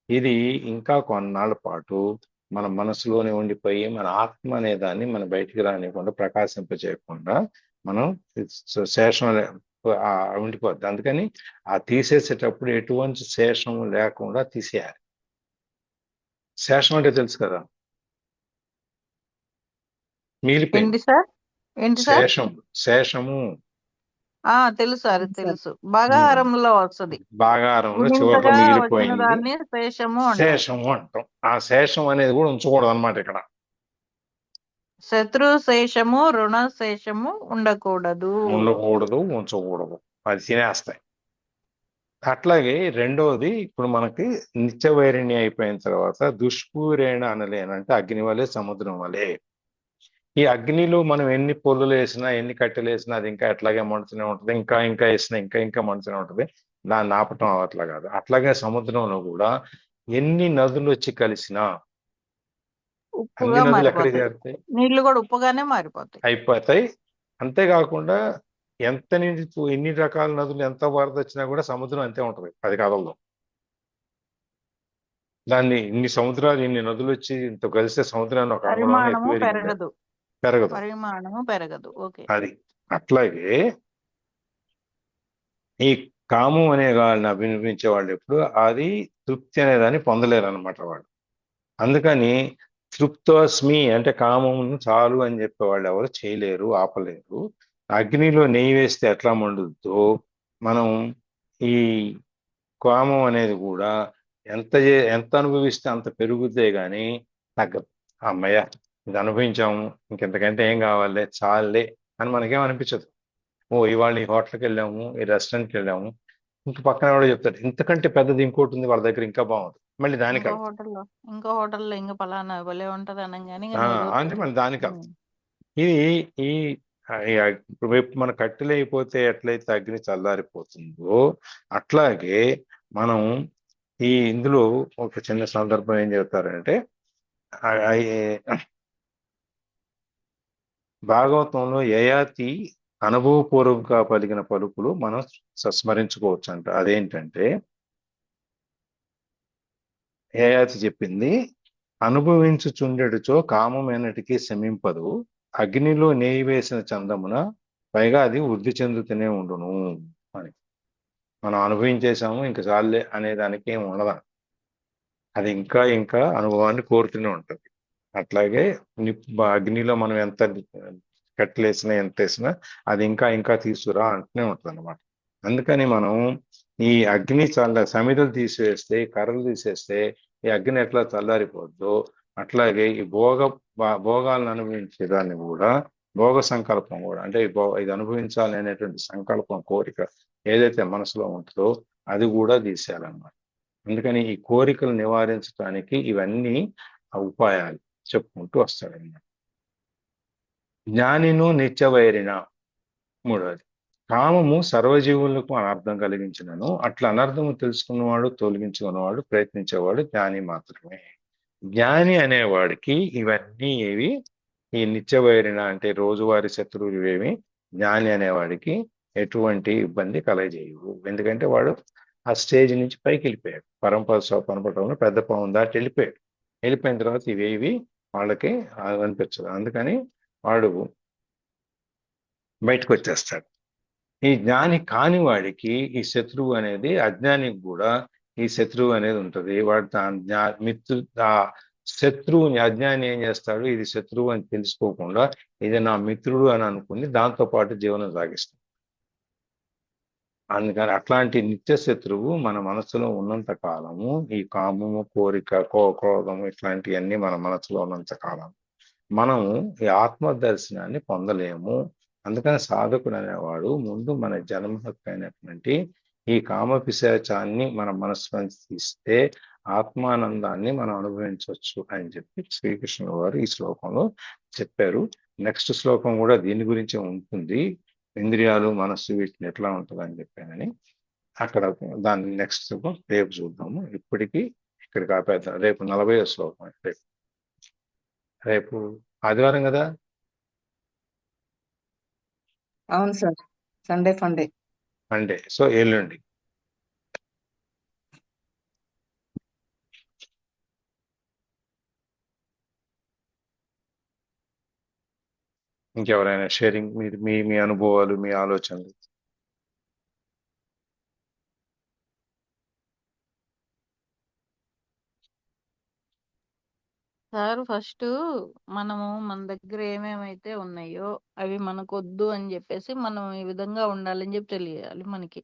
ఇది ఇంకా కొన్నాళ్ళ పాటు మన మనసులోనే ఉండిపోయి మన ఆత్మ అనే దాన్ని మన బయటికి రానివ్వకుండా, ప్రకాశింపజేయకుండా మనం శేషం ఉండిపోద్ది. అందుకని ఆ తీసేసేటప్పుడు ఎటువంటి శేషం లేకుండా తీసేయాలి. శేషం అంటే తెలుసు కదా, మిగిలిపోయింది. ఏంటి సార్? శేషము తెలుసు సార్, తెలుసు. భాగాహారంలో వస్తుంది. భాగాహారంలో చివరిలో మిగిలిపోయింది దాన్ని శేషము అంటాం. ఆ శేషం అనేది కూడా ఉంచకూడదు అన్నమాట. ఇక్కడ శత్రు శేషము, రుణ శేషము ఉండకూడదు, ఉంచకూడదు. అది తినేస్తాయి. అట్లాగే రెండవది, ఇప్పుడు మనకి నిత్యవైరిణి అయిపోయిన తర్వాత దుష్పూరేణ అనలేనంటే అగ్ని వలె, సముద్రం వలె. ఈ అగ్నిలో మనం ఎన్ని పొల్లులు వేసినా, ఎన్ని కట్టెలు వేసినా అది ఇంకా ఎట్లాగే మండుతూనే ఉంటుంది. ఇంకా వేసినా ఇంకా మండుతూనే ఉంటుంది. దాన్ని ఆపటం అవట్లా కాదు. అట్లాగే సముద్రంలో కూడా ఎన్ని నదులు వచ్చి కలిసినా అన్ని నదులు ఎక్కడికి చేరుతాయి? నీళ్లు కూడా ఉప్పుగానే అయిపోతాయి. అంతేకాకుండా ఎన్ని రకాల నదులు ఎంత వరద వచ్చినా కూడా సముద్రం అంతే ఉంటుంది, అది కదలదు. దాన్ని ఇన్ని సముద్రాలు, ఇన్ని నదులు వచ్చి ఇంత కలిస్తే సముద్రాన్ని ఒక పెరగదు. అది అట్లాగే ఈ కామం అనే వాళ్ళని అభినయించే వాళ్ళు ఎప్పుడు అది తృప్తి అనేదాన్ని పొందలేరు అనమాట వాడు. అందుకని తృప్తోస్మి అంటే కామమును చాలు అని చెప్పేవాళ్ళు ఎవరు చేయలేరు, ఆపలేరు. అగ్నిలో నెయ్యి వేస్తే ఎట్లా మండుద్దో మనం ఈ కామం అనేది కూడా ఎంత అనుభవిస్తే అంత పెరుగుద్దే కానీ తగ్గదు. అమ్మయ్య ఇది అనుభవించాము, ఇంకెంతకంటే ఏం కావాలి, చాలే అని మనకేమనిపించదు. ఇవాళ ఈ హోటల్కి వెళ్ళాము, ఈ రెస్టారెంట్కి వెళ్ళాము, ఇంక పక్కన కూడా చెప్తాడు ఇంతకంటే పెద్దది ఇంకోటి ఉంది వాళ్ళ దగ్గర, ఇంకా బాగుంది, మళ్ళీ దానికి ఇంకో హోటల్లో ఇంకా పలానా భలే ఉంటది అనగానే అంటే మళ్ళీ దానికి ఇది ఇప్పుడు మన కట్టెలు అయిపోతే ఎట్లయితే అగ్ని చల్లారిపోతుందో అట్లాగే మనం ఇందులో ఒక చిన్న సందర్భం ఏం చెప్తారంటే, భాగవతంలో యయాతి అనుభవపూర్వకంగా పలికిన పలుకులు మనం స్మరించుకోవచ్చు అంట. అదేంటంటే యయాతి చెప్పింది, అనుభవించుచుండెడుచో కామమేనటికి శమింపదు, అగ్నిలో నెయ్యి వేసిన చందమున పైగా అది వృద్ధి చెందుతూనే ఉండును అని. మనం అనుభవించేసాము ఇంక చాలే అనే దానికి ఏమి ఉండదు, అది ఇంకా అనుభవాన్ని కోరుతూనే ఉంటుంది. అట్లాగే అగ్నిలో మనం ఎంత కట్టెలేసినా ఎంత వేసినా అది ఇంకా తీసుకురా అంటూనే ఉంటుంది అనమాట. అందుకని మనం ఈ అగ్ని సమిధలు తీసివేస్తే, కర్రలు తీసేస్తే ఈ అగ్ని ఎట్లా చల్లారిపోద్దో అట్లాగే ఈ భోగాలను అనుభవించేదాన్ని కూడా, భోగ సంకల్పం కూడా, అంటే ఇది అనుభవించాలి అనేటువంటి సంకల్పం, కోరిక ఏదైతే మనసులో ఉంటుందో అది కూడా తీసేయాలన్నమాట. అందుకని ఈ కోరికలు నివారించడానికి ఇవన్నీ ఉపాయాలు చెప్పుకుంటూ వస్తాడన్నమాట. జ్ఞానిను నిత్యవైరిన. మూడవది, కామము సర్వజీవులకు అనర్థం కలిగించినను అట్లా అనర్థము తెలుసుకున్నవాడు, తొలగించుకున్నవాడు, ప్రయత్నించేవాడు జ్ఞాని మాత్రమే. జ్ఞాని అనేవాడికి ఇవన్నీ ఏవి, ఈ నిత్యవైరిన అంటే రోజువారీ శత్రువులు ఏమి జ్ఞాని అనేవాడికి ఎటువంటి ఇబ్బంది కలగజేయవు. ఎందుకంటే వాడు ఆ స్టేజ్ నుంచి పైకి వెళ్ళిపోయాడు. పరంపరలో పెద్ద పాము దాటి వెళ్ళిపోయిన తర్వాత ఇవేవి వాళ్ళకి అనిపించదు. అందుకని వాడు బయటకు వచ్చేస్తాడు. ఈ జ్ఞాని కాని వాడికి ఈ శత్రువు అనేది, అజ్ఞానికి కూడా ఈ శత్రువు అనేది ఉంటుంది. వాడు ఆ శత్రువుని, అజ్ఞాని ఏం చేస్తాడు, ఇది శత్రువు అని తెలుసుకోకుండా ఇది నా మిత్రుడు అని అనుకుని దాంతో పాటు జీవనం సాగిస్తాడు. అందుకని అట్లాంటి నిత్య శత్రువు మన మనసులో ఉన్నంత కాలము ఈ కామము, కోరిక, క్రోధము ఇట్లాంటివన్నీ మన మనసులో ఉన్నంత కాలం మనము ఈ ఆత్మ దర్శనాన్ని పొందలేము. అందుకని సాధకుడు అనేవాడు ముందు మన జన్మ హక్కు అయినటువంటి ఈ కామ పిశాచాన్ని మన మనస్సు తీస్తే ఆత్మానందాన్ని మనం అనుభవించవచ్చు అని చెప్పి శ్రీకృష్ణుల వారు ఈ శ్లోకంలో చెప్పారు. నెక్స్ట్ శ్లోకం కూడా దీని గురించే ఉంటుంది. ఇంద్రియాలు మనస్సు వీటిని ఎట్లా ఉంటుంది అని చెప్పానని అక్కడ దాన్ని నెక్స్ట్ శ్లోకం రేపు చూద్దాము. ఇప్పటికీ ఇక్కడికి ఆపేద్దాం. రేపు 40వ శ్లోకం. రేపు ఆదివారం కదా. అవును sir, Sunday funday. Monday, so ఎల్లుండి. ఇంకెవరైనా షేరింగ్ మీరు మీ మీ అనుభవాలు మీ ఆలోచనలు. సార్ ఫస్ట్ మనము మన దగ్గర ఏమేమైతే ఉన్నాయో అవి మనకొద్దు అని చెప్పేసి మనం ఈ విధంగా ఉండాలని చెప్పి తెలియాలి మనకి.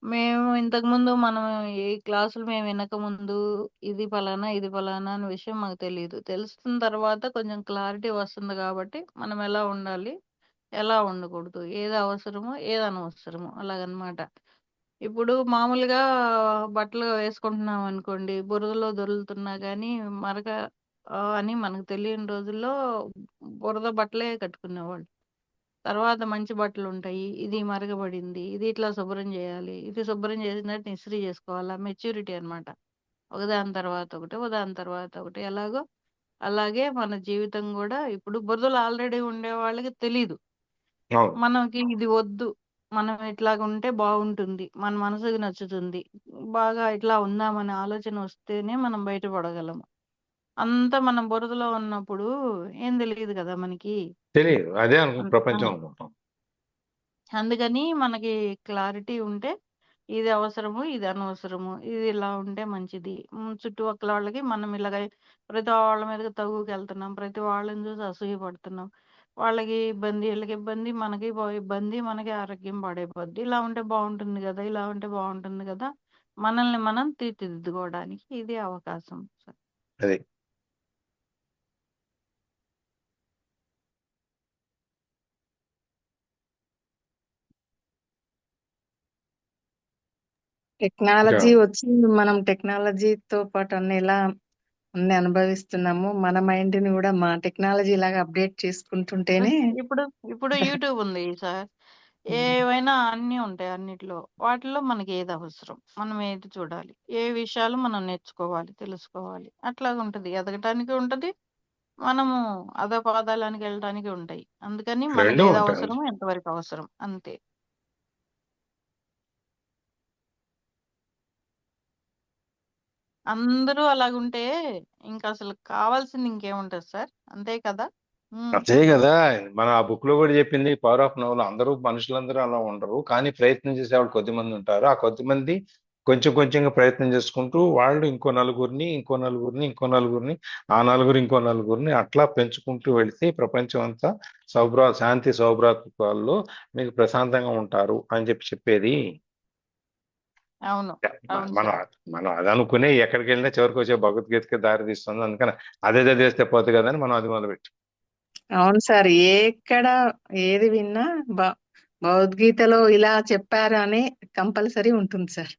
మేము ఇంతకు ముందు మనం ఏ క్లాసులు మేము వినక ముందు ఇది ఫలానా ఇది ఫలానా అనే విషయం మాకు తెలియదు. తెలుస్తున్న తర్వాత కొంచెం క్లారిటీ వస్తుంది కాబట్టి మనం ఎలా ఉండాలి ఎలా ఉండకూడదు, ఏది అవసరమో ఏది అనవసరమో అలాగనమాట. ఇప్పుడు మామూలుగా బట్టలు వేసుకుంటున్నాం అనుకోండి, బురదలో దొర్లుతున్నా కానీ మరక అని మనకు తెలియని రోజుల్లో బురద బట్టలే కట్టుకునేవాళ్ళు. తర్వాత మంచి బట్టలు ఉంటాయి, ఇది మరగబడింది, ఇది ఇట్లా శుభ్రం చేయాలి, ఇది శుభ్రం చేసినట్టు ఇస్త్రీ చేసుకోవాలా, మెచ్యూరిటీ అన్నమాట. ఒకదాని తర్వాత ఒకటి ఒకదాని తర్వాత ఒకటి ఎలాగో అలాగే మన జీవితం కూడా. ఇప్పుడు బురదలో ఆల్రెడీ ఉండే వాళ్ళకి తెలీదు అవును, మనకి ఇది వద్దు, మనం ఇట్లాగ ఉంటే బాగుంటుంది, మన మనసుకి నచ్చుతుంది, బాగా ఇట్లా ఉందామనే ఆలోచన వస్తేనే మనం బయటపడగలము. అంతా మనం బురదలో ఉన్నప్పుడు ఏం తెలియదు కదా మనకి. తెలియదు. అదే ఆ, ప్రపంచం అనుకుంటాం. అందుకని మనకి క్లారిటీ ఉంటే ఇది అవసరము ఇది అనవసరము, ఇది ఇలా ఉంటే మంచిది. చుట్టుపక్కల వాళ్ళకి మనం ఇలాగ ప్రతి వాళ్ళ మీదకి తగువకి వెళ్తున్నాం, ప్రతి వాళ్ళని చూసి అసూయ పడుతున్నాం, వాళ్ళకి ఇబ్బంది వీళ్ళకి ఇబ్బంది, మనకి ఇబ్బంది, మనకి ఆరోగ్యం పాడైపోద్ది. ఇలా ఉంటే బాగుంటుంది కదా, ఇలా ఉంటే బాగుంటుంది కదా, మనల్ని మనం తీర్చిదిద్దుకోవడానికి ఇది అవకాశం సార్. అది టెక్నాలజీ వచ్చింది, మనం టెక్నాలజీతో పాటు అన్ని ఎలా అన్ని అనుభవిస్తున్నాము. మన మైండ్ ని కూడా మా టెక్నాలజీ లాగా అప్డేట్ చేసుకుంటుంటేనే ఇప్పుడు ఇప్పుడు యూట్యూబ్ ఉంది సార్, ఏవైనా అన్నీ ఉంటాయి. అన్నిట్లో వాటిలో మనకి ఏది అవసరం, మనం ఏది చూడాలి, ఏ విషయాలు మనం నేర్చుకోవాలి తెలుసుకోవాలి, అట్లాగా ఉంటది. ఎదగటానికి ఉంటది, మనము అధపాదాలానికి వెళ్ళటానికి ఉంటాయి. అందుకని మనకి రెండు ఏది ఉంటాయి. అవసరమో ఎంతవరకు అవసరం అంతే. అందరూ అలాగుంటే ఇంకా అసలు కావాల్సింది ఇంకేముంటది సార్, అంతే కదా. అదే కదా మన ఆ బుక్ లో కూడా చెప్పింది. పవర్ ఆఫ్ నవ్ లో అందరూ మనుషులందరూ అలా ఉండరు, కానీ ప్రయత్నం చేసేవాళ్ళు కొద్దిమంది ఉంటారు. ఆ కొద్దిమంది కొంచెం కొంచెంగా ప్రయత్నం చేసుకుంటూ వాళ్ళు ఇంకో నలుగురిని ఇంకో నలుగురిని ఇంకో నలుగురిని ఆ నలుగురు ఇంకో నలుగురిని అట్లా పెంచుకుంటూ వెళితే ప్రపంచం అంతా శాంతి సౌభ్రాతృత్వాల్లో మీకు ప్రశాంతంగా ఉంటారు అని చెప్పేది. అవును అవును మనం సార్. మనం అది అనుకునే ఎక్కడికి వెళ్ళినా చివరికి వచ్చే భగవద్గీతకి దారి తీస్తుంది. అందుకని అదే చదివేస్తే పోతుంది కదా అని మనం అది మొదలుపెట్టాం. అవును సార్, ఎక్కడ ఏది విన్నా భగవద్గీతలో ఇలా చెప్పారు అని కంపల్సరీ ఉంటుంది సార్.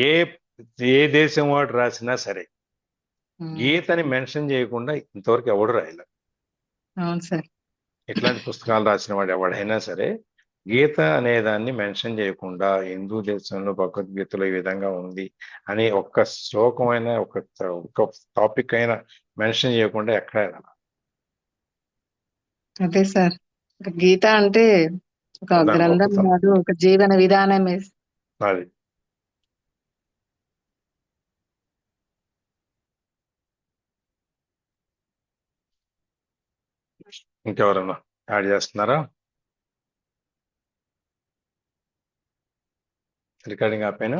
ఏ ఏ దేశం వాడు రాసినా సరే ఉమ్, గీతని మెన్షన్ చేయకుండా ఇంతవరకు ఎవడు రాయలే. అవును సార్. ఇట్లాంటి పుస్తకాలు రాసిన వాడు ఎవడైనా సరే గీత అనే దాన్ని మెన్షన్ చేయకుండా హిందూ దేశంలో భగవద్గీతలో ఈ విధంగా ఉంది అని ఒక్క శ్లోకమైన ఒక టాపిక్ అయినా మెన్షన్ చేయకుండా ఎక్కడ అదే సార్, ఒక గీత అంటే ఒక దాని గ్రంథం గొప్పతనం కాదు, ఒక జీవన విధానమే. అది. ఇంకెవరన్నా యాడ్ చేస్తున్నారా? రికార్డింగ్ ఆపేనా?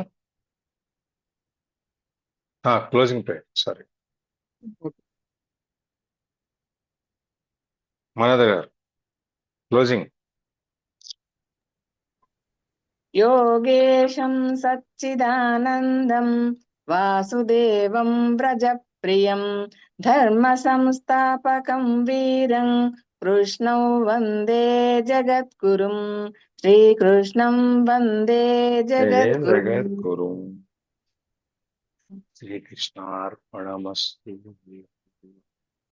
Closing prayer. Sorry, Manodhar garu closing. యోగేశం సచ్చిదానందం వాసుదేవం వ్రజప్రియం ధర్మ సంస్థాపకం వీరం కృష్ణం వందే జగద్గురుం శ్రీకృష్ణం వందే జగద్గురుం. జగద్గురు శ్రీకృష్ణార్పణమస్తు.